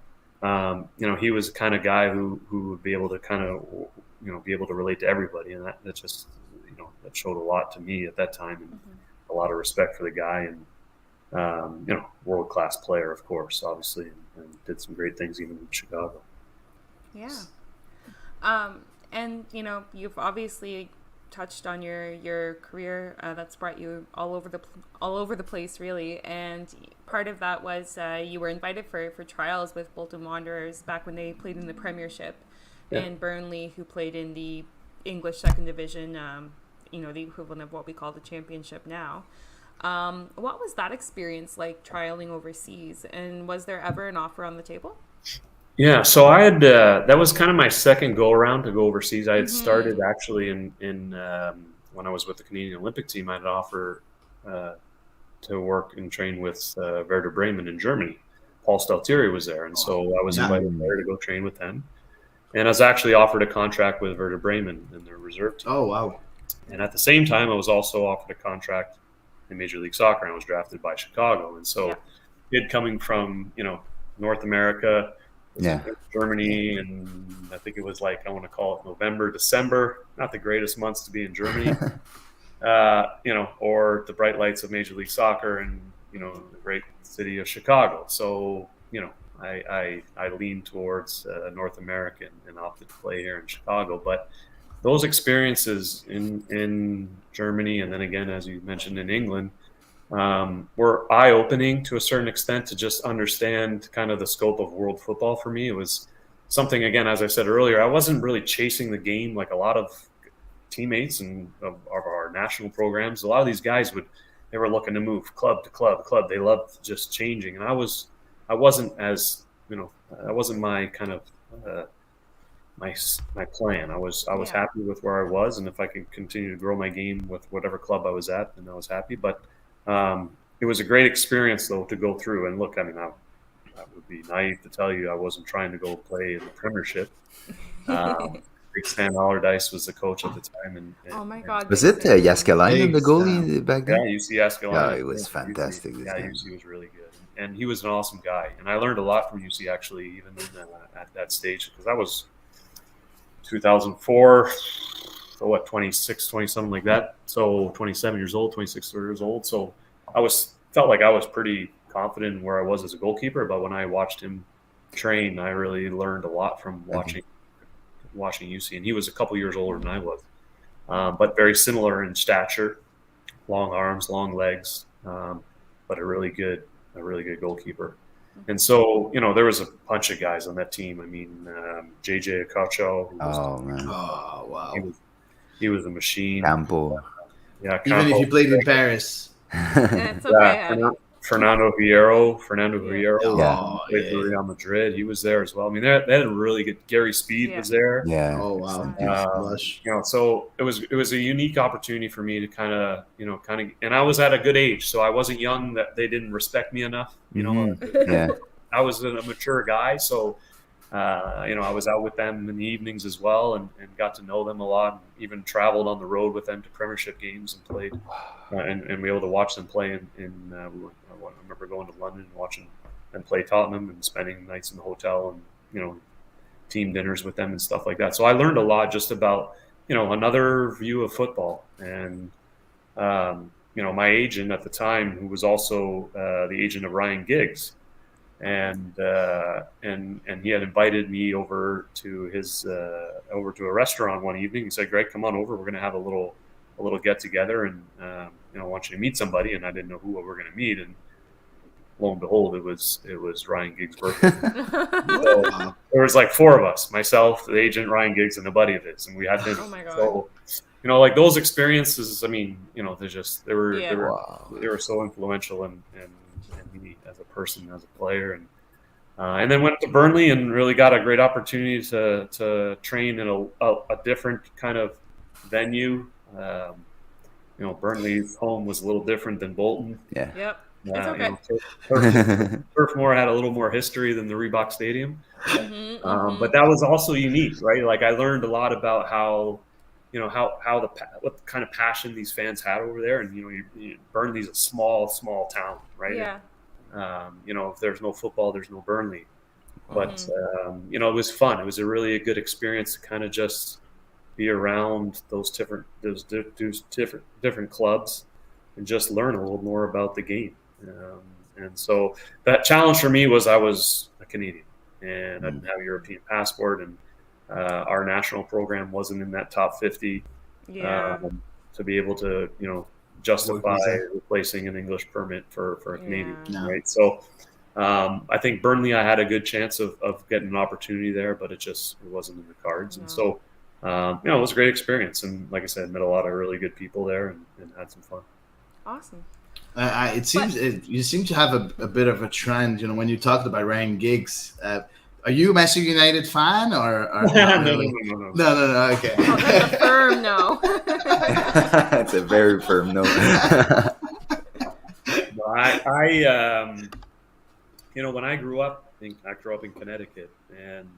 he was the kind of guy who would be able to kind of, be able to relate to everybody. And that just, that showed a lot to me at that time. And, a lot of respect for the guy, and world-class player, of course, obviously, and did some great things even in Chicago. Yeah. And you've obviously touched on your career that's brought you all over the place, really. And part of that was you were invited for trials with Bolton Wanderers back when they played in the Premiership, and Burnley, who played in the English Second Division. The equivalent of what we call the Championship now. What was that experience like, trialing overseas? And was there ever an offer on the table? Yeah, so I had that was kind of my second go around to go overseas. I had started actually in when I was with the Canadian Olympic team. I had an offer to work and train with Werder Bremen in Germany. Paul Steltieri was there, and so I was invited there to go train with them. And I was actually offered a contract with Werder Bremen in their reserve team. Oh, wow. And at the same time, I was also offered a contract in Major League Soccer, and I was drafted by Chicago. And so kid coming from, North America, Germany, and I think it was I want to call it November, December, not the greatest months to be in Germany, or the bright lights of Major League Soccer and, the great city of Chicago. So, I leaned towards North America and opted to play here in Chicago. But those experiences in Germany, and then again, as you mentioned, in England, were eye-opening to a certain extent to just understand kind of the scope of world football for me. It was something, again, as I said earlier, I wasn't really chasing the game like a lot of teammates and of our national programs. A lot of these guys they were looking to move club to club. They loved just changing. And I wasn't as, that wasn't my kind of my plan. I was happy with where I was, and if I could continue to grow my game with whatever club I was at, then I was happy. But it was a great experience though to go through. And look, I mean, would be naive to tell you I wasn't trying to go play in the Premiership. Big Stan Allardyce was the coach at the time, and Oh my God. Was Big it Sam. Jaskalainen, the Big goalie back yeah, then? UC Escalon. Yeah, it was fantastic, this Yeah, guy. UC was really good, and he was an awesome guy. And I learned a lot from UC actually, even at that stage, because that was 2004. So what, 26, 20, something like that. So 27 years old, 26 years old. So I felt like I was pretty confident in where I was as a goalkeeper. But when I watched him train, I really learned a lot from watching UC. And he was a couple years older than I was, but very similar in stature, long arms, long legs, but a really good goalkeeper. And so, there was a bunch of guys on that team. I mean, JJ Akacho. Oh, man. Oh, wow. He was a machine. Campo. Yeah, Even if you played in Paris. It's okay. Yeah, Fernando Hierro. Yeah. Played for Real Madrid. He was there as well. I mean, they had a really good. Gary Speed was there. Yeah. Oh, wow. So it was a unique opportunity for me to kind of, and I was at a good age, so I wasn't young that they didn't respect me enough. Yeah. I was a mature guy, so I was out with them in the evenings as well, and got to know them a lot. And even traveled on the road with them to Premiership games and played, and we were able to watch them play. I remember going to London and watching them play Tottenham and spending nights in the hotel and team dinners with them and stuff like that. So I learned a lot just about another view of football. And my agent at the time, who was also the agent of Ryan Giggs. And he had invited me over to a restaurant one evening. He said, "Greg, come on over. We're going to have a little get together, and I want you to meet somebody." And I didn't know who we were going to meet. And lo and behold, it was Ryan Giggs' birthday. So there was like four of us: myself, the agent, Ryan Giggs, and a buddy of his, and we had dinner. Oh my God. So, like those experiences. I mean, they were so influential and me as a person, as a player, and then went to Burnley and really got a great opportunity to train in a different kind of venue. Burnley's home was a little different than Bolton. Yeah. Yep. It's okay. Turf Moor had a little more history than the Reebok Stadium, but that was also unique, right? Like I learned a lot about how what kind of passion these fans had over there, and Burnley's a small town, right? Yeah. If there's no football, there's no Burnley. But it was fun. It was a really good experience to kind of just be around those different clubs and just learn a little more about the game. And so that challenge for me was I was a Canadian and I didn't have a European passport, and our national program wasn't in that top 50 to be able to justify replacing an English permit for a Canadian, right? So I think Burnley, I had a good chance of getting an opportunity there, but it wasn't in the cards. And so it was a great experience, and like I said, met a lot of really good people there and had some fun. Awesome. It seems you seem to have a bit of a trend. When you talked about Ryan Giggs, are you a Manchester United fan or not really? No. Okay. Oh, that's a firm no. It's a very firm no. When I grew up, I grew up in Connecticut, and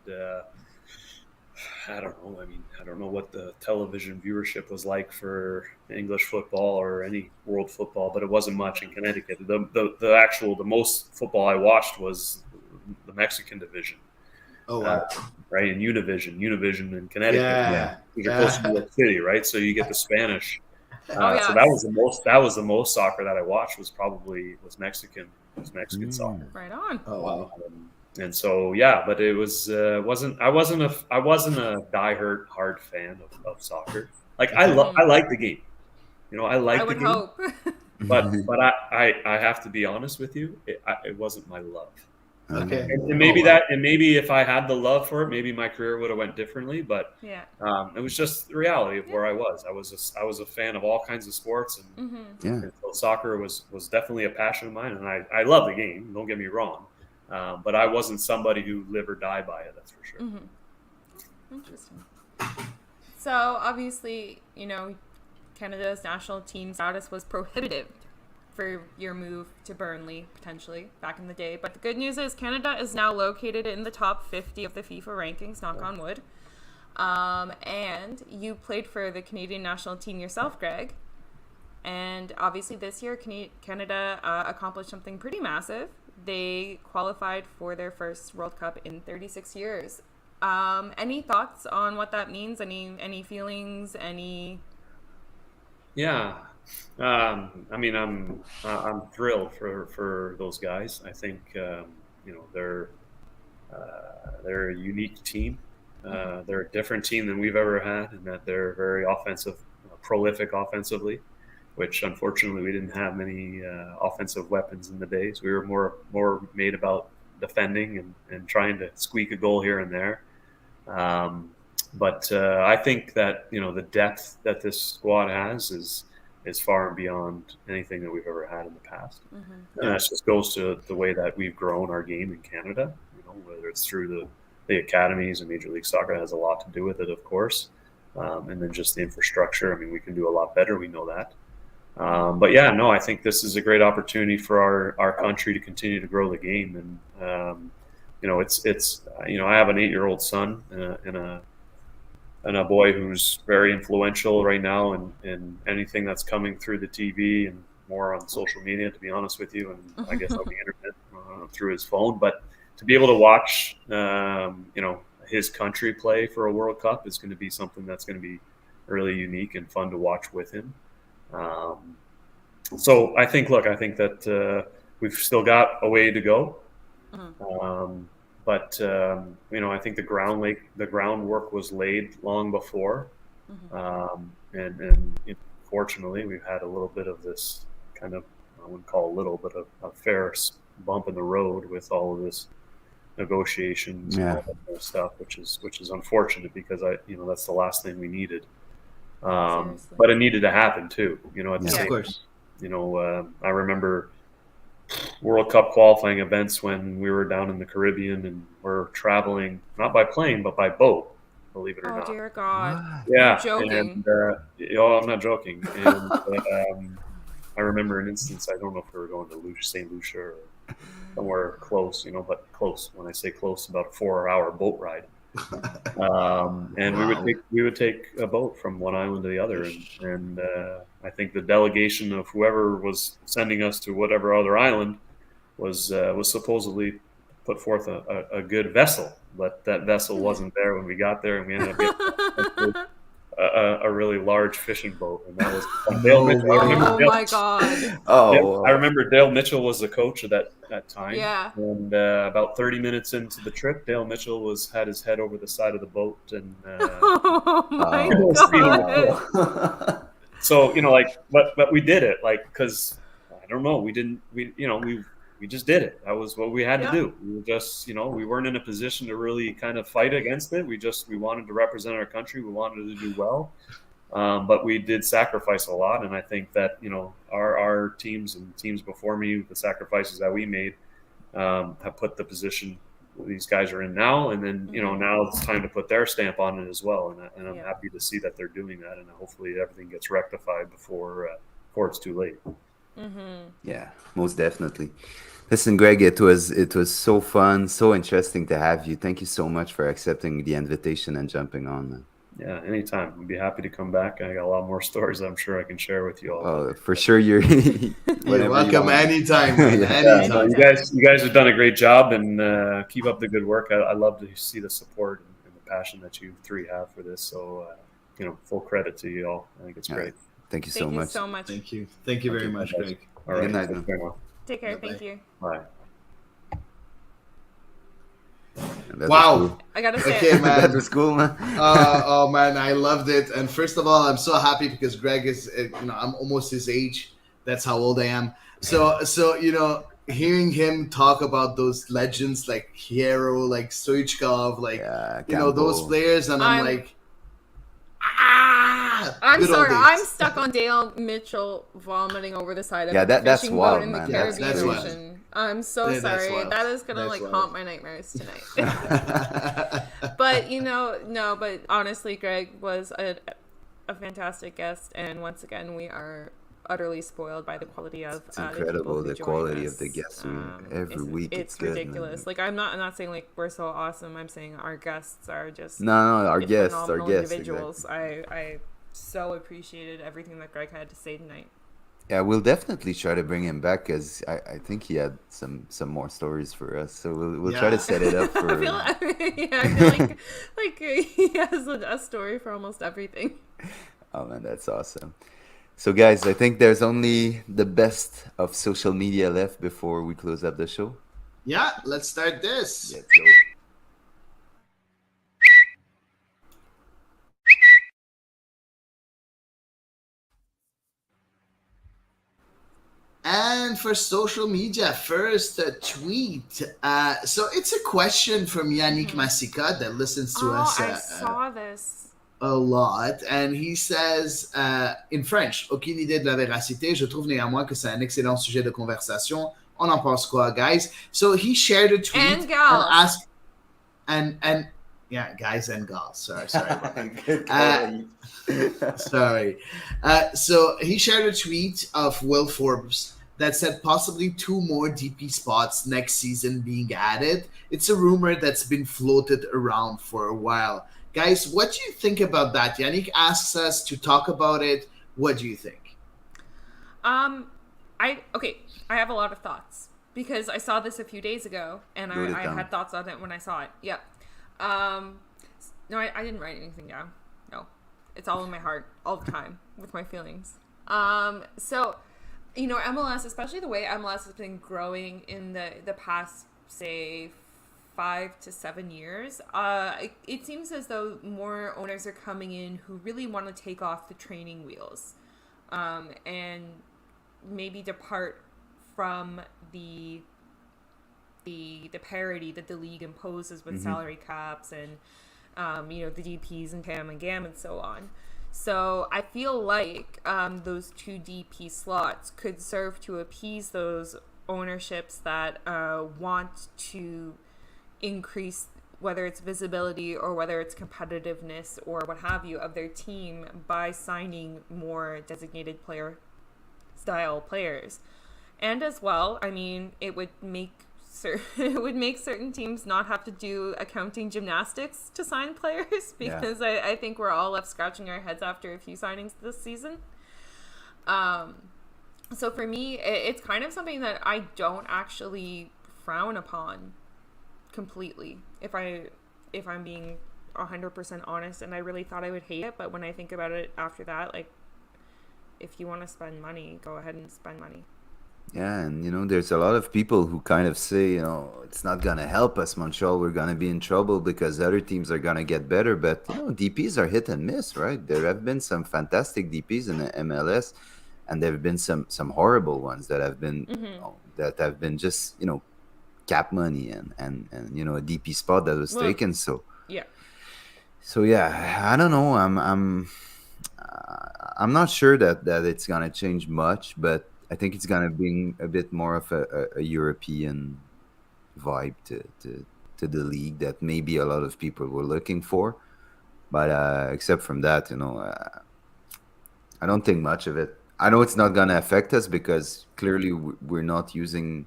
I don't know. I mean, I don't know what the television viewership was like for English football or any world football, but it wasn't much in Connecticut. The most football I watched was the Mexican division. Oh, wow. Right, in Univision in Connecticut. Yeah. You're close to New York City, right? So you get the Spanish. Yeah. So that was the most soccer that I watched was Mexican soccer. Right on. Oh, wow. And so but it was I wasn't a diehard hard fan of soccer. Like I like the game. I like the game. I would hope. But I have to be honest with you, it wasn't my love. Okay. And maybe if I had the love for it, maybe my career would have went differently. But it was just the reality of where I was. I was a fan of all kinds of sports, and so soccer was definitely a passion of mine, and I love the game. Don't get me wrong, but I wasn't somebody who live or die by it. That's for sure. Interesting. So obviously, Canada's national team status was prohibitive for your move to Burnley, potentially, back in the day. But the good news is Canada is now located in the top 50 of the FIFA rankings, knock on wood. And you played for the Canadian national team yourself, Greg. And obviously this year, Canada accomplished something pretty massive. They qualified for their first World Cup in 36 years. Any thoughts on what that means? Any feelings? Yeah. I mean, I'm thrilled for those guys. I think they're a unique team. They're a different team than we've ever had, in that they're very offensive, prolific offensively, which unfortunately we didn't have many offensive weapons in the days. We were more made about defending and trying to squeak a goal here and there. But I think that the depth that this squad has is far and beyond anything that we've ever had in the past. And that just goes to the way that we've grown our game in Canada. Whether it's through the academies and Major League Soccer has a lot to do with it, of course, and then just the infrastructure. I mean, we can do a lot better. We know that. But yeah, no, I think this is a great opportunity for our country to continue to grow the game. And it's I have an 8-year-old son and a boy who's very influential right now in anything that's coming through the TV and more on social media, to be honest with you, and I guess on the internet through his phone. But to be able to watch, his country play for a World Cup is going to be something that's going to be really unique and fun to watch with him. So I think that we've still got a way to go. But I think the groundwork was laid long before, and fortunately we've had a little bit of this kind of, I wouldn't call a little, but a fair bump in the road with all of this negotiations and all that kind of stuff, which is unfortunate, because that's the last thing we needed. But it needed to happen too. At the same, of course. I remember World Cup qualifying events when we were down in the Caribbean and we're traveling not by plane but by boat, believe it or not. Oh dear God! Yeah, you're joking. And, I'm not joking. And I remember an instance. I don't know if we were going to St. Lucia or somewhere close, but close. When I say close, about a 4-hour boat ride. And we would take a boat from one island to the other, and I think the delegation of whoever was sending us to whatever other island was supposedly put forth a good vessel, but that vessel wasn't there when we got there, and we ended up getting a really large fishing boat, and that was Dale Mitchell. Oh my God! I remember Dale Mitchell was the coach of that time. Yeah. And about 30 minutes into the trip, Dale Mitchell had his head over the side of the boat, and oh my God! So but we did it, because I don't know, we just did it. That was what we had to do. We were just, we weren't in a position to really kind of fight against it. We wanted to represent our country. We wanted to do well. But we did sacrifice a lot. And I think that, our teams and teams before me, the sacrifices that we made, have put the position these guys are in now. And then, now it's time to put their stamp on it as well. And I'm happy to see that they're doing that. And hopefully everything gets rectified before it's too late. Yeah, most definitely. Listen, Greg, it was so fun, so interesting to have you. Thank you so much for accepting the invitation and jumping on. Yeah, anytime. I'd be happy to come back. I got a lot more stories I'm sure I can share with you all. Oh, for sure. You're welcome anytime. Anytime. You guys have done a great job, and keep up the good work. I love to see the support and the passion that you three have for this. So, full credit to you all. I think it's great. Thank you so much. Thank you. Thank you very much, Greg. All right. Good night. Take care. Thank you. Bye. Wow. Cool. I gotta say, okay, man. That was cool, man. Oh man, I loved it. And first of all, I'm so happy because Greg is, I'm almost his age. That's how old I am. So hearing him talk about those legends like Hero, like Stoichkov, like those players, and I'm like, I'm sorry. I'm stuck on Dale Mitchell vomiting over the side of a fishing boat in the Caribbean Ocean. I'm so sorry. That is gonna haunt my nightmares tonight. But but honestly, Greg was a fantastic guest, and once again, we are utterly spoiled by the quality of It's the people incredible who the join quality of us. the guests every week. It's good, Ridiculous. man. Like I'm not saying like we're so awesome. I'm saying our guests are just No, our phenomenal guests, exactly. individuals. I so appreciated everything that Greg had to say tonight. Yeah, we'll definitely try to bring him back because I think he had some more stories for us. So we'll try to Yeah. set it up I for. feel like he has a story for almost everything. Oh man, that's awesome. So guys, I think there's only the best of social media left before we close up the show. Yeah, let's start this. Let's go. And for social media, first tweet. So it's a question from Yannick Massika that listens to us I saw this. a lot. And he says, in French, aucune idée de la véracité. Je trouve néanmoins que c'est un excellent sujet de conversation. On en pense quoi, guys? So he shared a tweet And gals. asked, and yeah, guys and gals. Sorry about that. Good call. Sorry. So he shared a tweet of Will Forbes that said possibly 2 more DP spots next season being added. It's a rumor that's been floated around for a while. Guys, what do you think about that? Yannick asks us to talk about it. What do you think? I have a lot of thoughts because I saw this a few days ago and I had thoughts on it when I saw it. Yep. No, I didn't write anything down. No, it's all in my heart all the time with my feelings. So, you know, MLS, especially the way MLS has been growing in the past, say, 5 to 7 years, it seems as though more owners are coming in who really want to take off the training wheels, and maybe depart from the parity that the league imposes with salary caps and you know, the DPs and Cam and Gam and so on. So I feel like those 2 DP slots could serve to appease those ownerships that want to increase, whether it's visibility or whether it's competitiveness or what have you, of their team by signing more designated player style players. And as well, I mean, it would make certain teams not have to do accounting gymnastics to sign players because I think we're all left scratching our heads after a few signings this season. So for me, it's kind of something that I don't actually frown upon completely, if I'm being 100% honest. And I really thought I would hate it, but when I think about it after that, like, if you want to spend money, go ahead and spend money. Yeah, and you know, there's a lot of people who kind of say, you know, it's not gonna help us, Montreal. We're gonna be in trouble because other teams are gonna get better. But you know, DPs are hit and miss, right? There have been some fantastic DPs in the MLS, and there have been some horrible ones that have been just, you know, cap money and you know, a DP spot that was taken. So yeah. So yeah, I don't know. I'm not sure that it's gonna change much, but I think it's gonna bring a bit more of a European vibe to the league that maybe a lot of people were looking for. But except from that, you know, I don't think much of it. I know it's not gonna affect us because clearly we're not using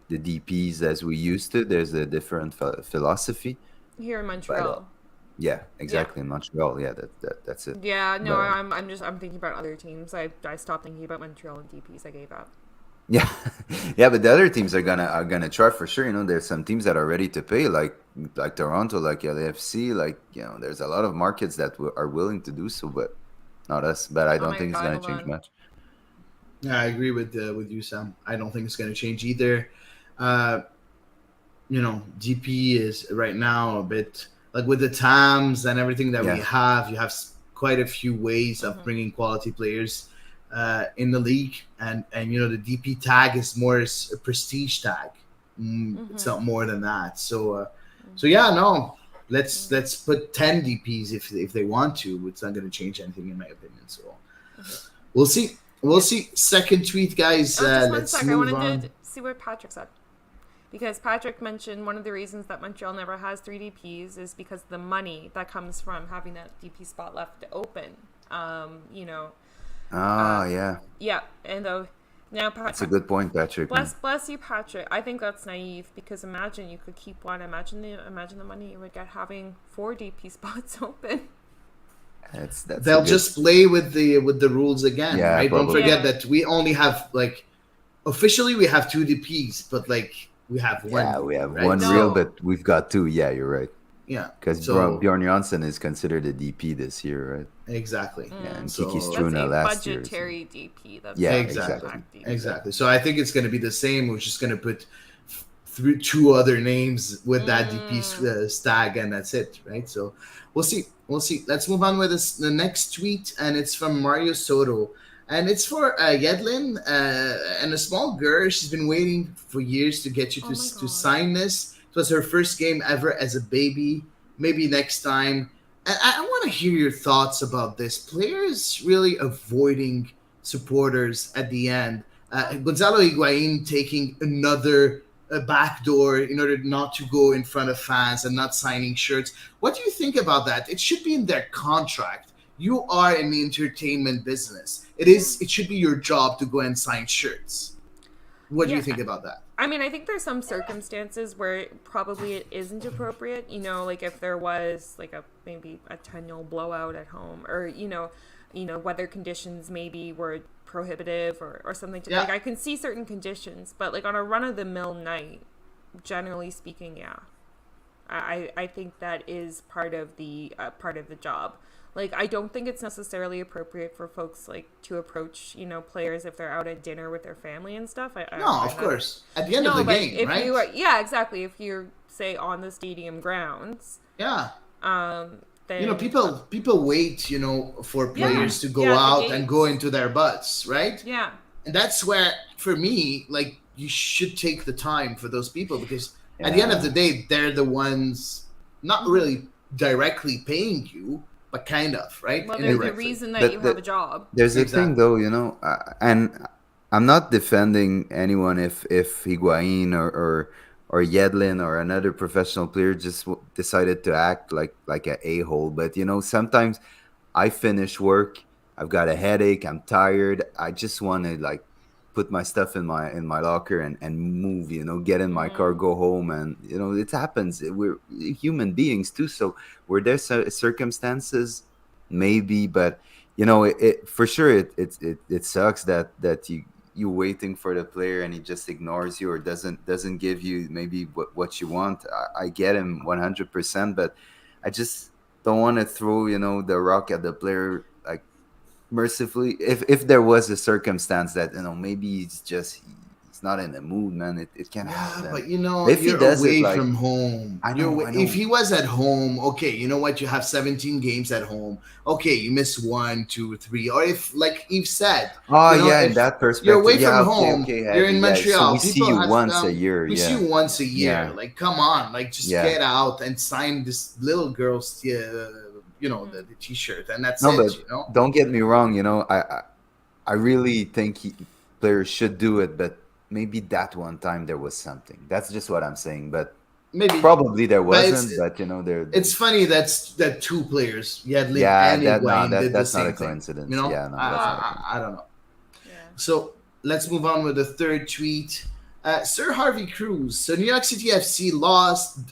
the DPs as we used to. There's a different philosophy here in Montreal. But, yeah, exactly. In Montreal, yeah, that's it. Yeah, no, but, I'm thinking about other teams. I stopped thinking about Montreal and DPs. I gave up. Yeah, yeah, but the other teams are gonna try for sure. You know, there's some teams that are ready to pay, like Toronto, like LAFC, like, you know, there's a lot of markets that are willing to do so, but not us. But I don't think it's gonna change much. Yeah, I agree with you, Sam. I don't think it's gonna change either. You know, DP is right now a bit. Like with the TAMs and everything that we have, you have quite a few ways of bringing quality players in the league, and you know, the DP tag is more a prestige tag. It's not more than that. So yeah, no, let's put 10 DPs if they want to. It's not going to change anything in my opinion. So we'll see. We'll see. Second tweet, guys. Let's move on. I wanted to see what Patrick said. Because Patrick mentioned one of the reasons that Montreal never has 3 DPs is because the money that comes from having that DP spot left open. You know, Yeah. Yeah, and now That's a good point, Patrick, man. bless you, Patrick. I think that's naive because imagine you could keep one. Imagine the money you would get having 4 DP spots open. That's They'll just play with the rules again, Yeah, right? Don't probably. forget that we only have officially we have 2 DPs, but we have one. Yeah, we have right? one No. real, but we've got 2. Yeah, you're right. Yeah, Because so Bjorn Johnson is considered a DP this year, right? exactly. Yeah, and So Kiki That's Struna a last year. budgetary DP. That's Yeah, not exactly. impact DP. Exactly. So I think it's going to be the same. We're just going to put through 2 other names with that DP stag, and that's it, right? So we'll see. We'll see. Let's move on with the next tweet, and it's from Mario Soto. And it's for Yedlin and a small girl. She's been waiting for years to get you to sign this. It was her first game ever as a baby. Maybe next time. And I want to hear your thoughts about this. Players really avoiding supporters at the end. Gonzalo Higuain taking another backdoor in order not to go in front of fans and not signing shirts. What do you think about that? It should be in their contract. You are in the entertainment business. It should be your job to go and sign shirts. What do you think about that? I mean, I think there's some circumstances where probably it isn't appropriate. You know, like if there was like maybe a 10-0 blowout at home, or you know, weather conditions maybe were prohibitive or something. Like I can see certain conditions, but like on a run-of-the-mill night, generally speaking, yeah, I think that is part of the job. Like, I don't think it's necessarily appropriate for folks, like, to approach, players if they're out at dinner with their family and stuff. Of course. At the end of the game, right? Yeah, exactly. If you're, say, on the stadium grounds. Yeah. Then... people wait, for players to go out and go into their butts, right? Yeah. And that's where, for me, like, you should take the time for those people because at the end of the day, they're the ones not really directly paying you, but kind of, right? Well, they're the reason that you have a job. There's a thing, though, and I'm not defending anyone if Higuain or Yedlin or another professional player just decided to act like an a-hole. But, sometimes I finish work, I've got a headache, I'm tired, I just want to, like, put my stuff in my locker and move, get in my car, go home. And, it happens. We're human beings too. So were there circumstances? Maybe, but, it for sure, it sucks that you're waiting for the player and he just ignores you or doesn't give you maybe what you want. I get him 100%, but I just don't want to throw, the rock at the player, like, mercifully. If there was a circumstance that maybe he's not in the mood, man, it can't happen. But if you're he does away it, from home. I know. If he was at home, okay, you know what? You have 17 games at home. Okay, you miss 1, 2, 3, or if, like Yves said, in that perspective, you're away from home. You're in Montreal. So we see you once a year. We see you once a year. Like, come on, like just get out and sign this little girl's, the T-shirt, and that's it. Don't get me wrong. I really think players should do it, but maybe that one time there was something. That's just what I'm saying. But maybe probably there wasn't. But there. It's funny that 2 players, Yedlin and Higuain, did the same not a coincidence. Thing, Yeah, no, I don't know. Yeah. So let's move on with the third tweet. Sir Harvey Cruz. So New York City FC lost.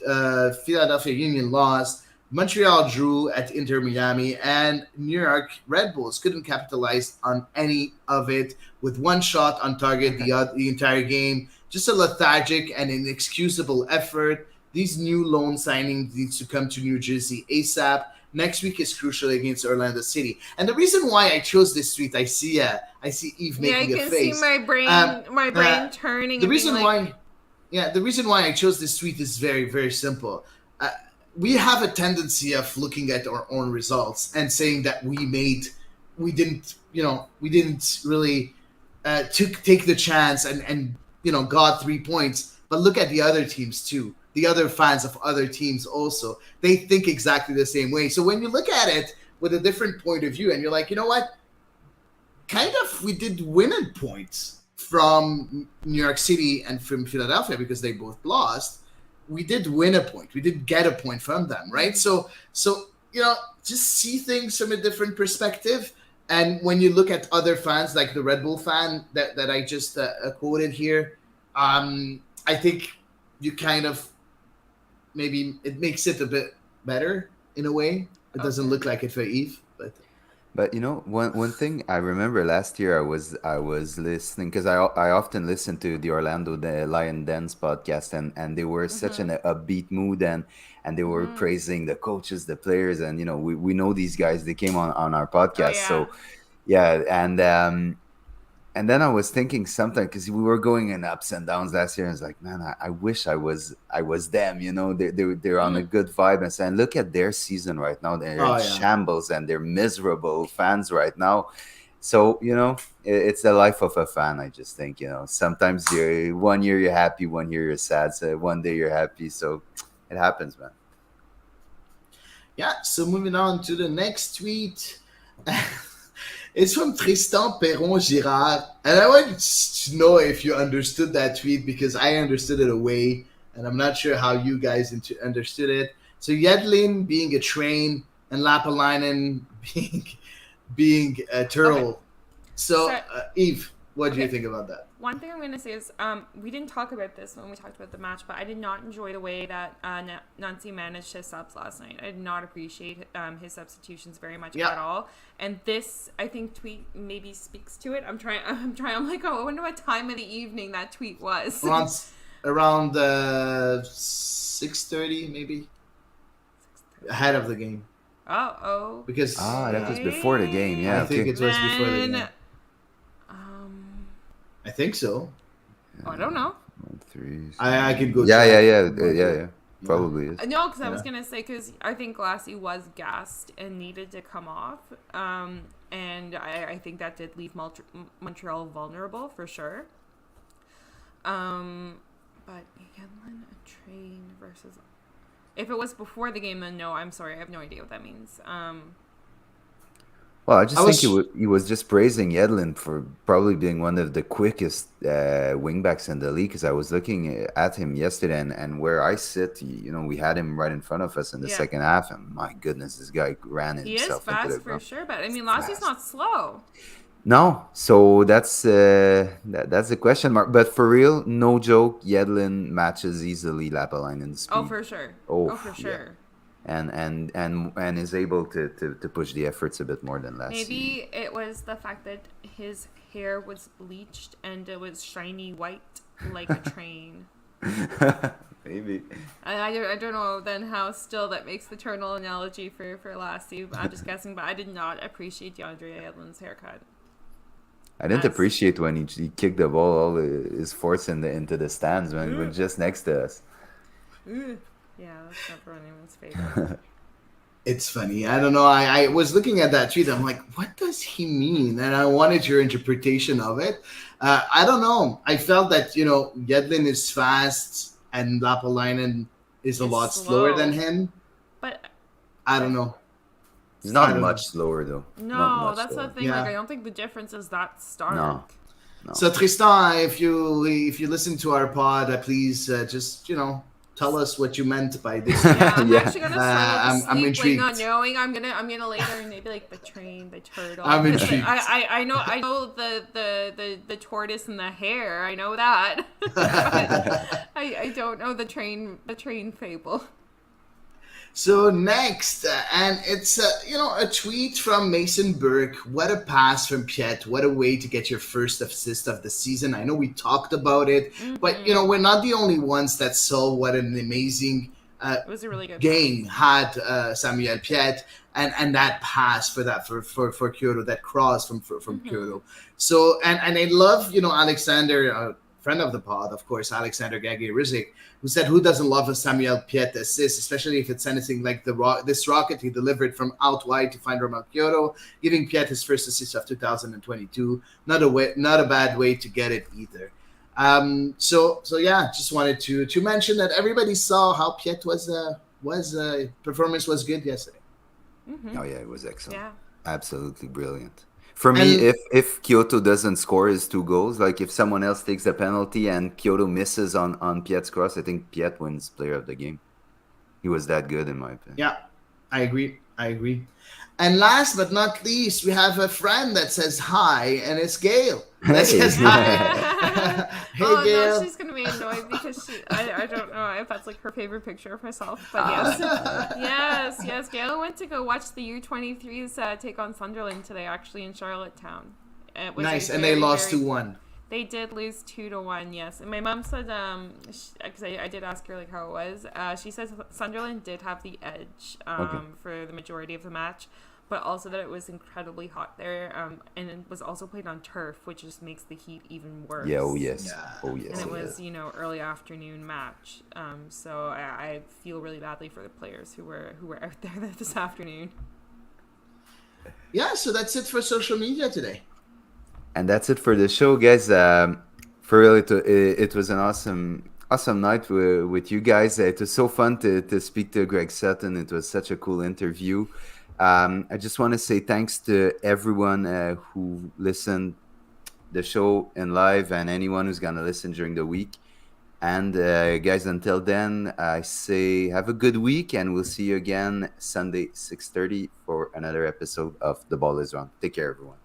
Philadelphia Union lost. Montreal drew at Inter Miami, and New York Red Bulls couldn't capitalize on any of it with 1 shot on target the entire game. Just a lethargic and inexcusable effort. These new loan signings needs to come to New Jersey ASAP. Next week is crucial against Orlando City. And the reason why I chose this tweet, I see Yves making a face. I can see my brain turning. The reason why I chose this tweet is very, very simple. We have a tendency of looking at our own results and saying that we didn't really take the chance and got 3 points. But look at the other teams too. The other fans of other teams also, they think exactly the same way. So when you look at it with a different point of view and you're like, you know what? Kind of, we did win in points from New York City and from Philadelphia because they both lost. We did win a point. We did get a point from them, right? So just see things from a different perspective. And when you look at other fans, like the Red Bull fan that I just quoted here, I think you kind of maybe it makes it a bit better in a way. It doesn't Okay. look like it for Eve, But one thing I remember last year I was listening because I often listen to the Orlando the Lion Dens podcast, and they were such an upbeat mood, and they were praising the coaches, the players, and we know these guys, they came on our Oh podcast. yeah. So yeah, and then I was thinking something because we were going in ups and downs last year. And I was like, man, I wish I was them. They're on a good vibe, and saying, look at their season right now. They're in shambles and they're miserable fans right now. So it's the life of a fan. I just think sometimes you're 1 year you're happy, 1 year you're sad. So one day you're happy. So it happens, man. Yeah. So moving on to the next tweet. It's from Tristan Perron-Girard. And I want to know if you understood that tweet because I understood it away. And I'm not sure how you guys understood it. So Yedlin being a train and Lapalainen being a turtle. Okay. So Eve, what do you think about that? One thing I'm going to say is we didn't talk about this when we talked about the match, but I did not enjoy the way that Nancy managed his subs last night. I did not appreciate his substitutions very much at all. And this, I think, tweet maybe speaks to it. I'm like, I wonder what time of the evening that tweet was. Around 6:30, maybe. Ahead of the game. Oh. Because that was before the game. Yeah, I think it was before the game. I think so. I don't know. 3. I could go. Yeah. Probably is. No, because I was gonna say because I think Glassy was gassed and needed to come off, and I think that did leave Montreal vulnerable for sure. But Yedlin, a train versus. If it was before the game, then no. I'm sorry, I have no idea what that means. Well, I think he was just praising Yedlin for probably being one of the quickest wingbacks in the league. Because I was looking at him yesterday, and where I sit, we had him right in front of us in the second half, and my goodness, this guy ran himself into the ground. He is fast for sure, but I mean, Lassie's not slow. No, so that's a question mark. But for real, no joke, Yedlin matches easily Lapalainen's speed. Oh, for sure. For sure. Yeah. And is able to push the efforts a bit more than last season. Maybe it was the fact that his hair was bleached and it was shiny white like a train. Maybe. I don't know then how still that makes the turtle analogy for Lassie. I'm just guessing, but I did not appreciate DeAndre Yedlin's haircut. I didn't appreciate when he kicked the ball all his force into the stands when he was just next to us. Yeah, that's never anyone's favorite. It's funny. I don't know. I was looking at that tweet. I'm like, what does he mean? And I wanted your interpretation of it. I don't know. I felt that, Yedlin is fast and Lapalainen is a lot slower than him. But I don't know. He's not much slower, though. No, that's the thing. Yeah. Like, I don't think the difference is that stark. No. So, Tristan, if you listen to our pod, please just, tell us what you meant by this. Yeah, I'm actually gonna start I'm intrigued. Not knowing. I'm gonna later and maybe like the train, the turtle. I'm intrigued. I know the tortoise and the hare. I know that. I don't know the train fable. So next, and it's a tweet from Mason Burke. What a pass from Piet! What a way to get your first assist of the season. I know we talked about it, but we're not the only ones that saw what an amazing it was a really good game had Samuel Piet, and that pass for Kyoto, that cross from Kyoto. So and I love Alexander. Friend of the pod, of course, Alexander Gagey-Rizik, who said, who doesn't love a Samuel Piet assist, especially if it's anything like this rocket he delivered from out wide to find Romel Kyoto, giving Piet his first assist of 2022. Not a bad way to get it either. So yeah, just wanted to mention that everybody saw how Piet was performance was good yesterday. Oh yeah, it was excellent. Yeah, absolutely brilliant. For me, if Kyoto doesn't score his 2 goals, like if someone else takes the penalty and Kyoto misses on Piet's cross, I think Piet wins player of the game. He was that good, in my opinion. Yeah, I agree. I agree. And last but not least, we have a friend that says hi, and it's Gail. That says hi. Hey, oh Gail. no, she's gonna be annoyed because I don't know if that's like her favorite picture of herself, but yes, Gail went to go watch the U23s take on Sunderland today, actually in Charlottetown. It was Nice, and they lost 2-1. They did lose 2-1, yes. And my mom said, because I did ask her like how it was. She says Sunderland did have the edge for the majority of the match, but also that it was incredibly hot there, and it was also played on turf, which just makes the heat even worse. Yeah. Oh yes. Yeah. Oh yes. And it was early afternoon match. So I feel really badly for the players who were out there this afternoon. Yeah. So that's it for social media today. And that's it for the show, guys. For real, it was an awesome night with you guys. It was so fun to speak to Greg Sutton. It was such a cool interview. I just want to say thanks to everyone who listened the show in live and anyone who's going to listen during the week. And guys, until then, I say have a good week, and we'll see you again Sunday 6:30 for another episode of The Ball Is Wrong. Take care, everyone.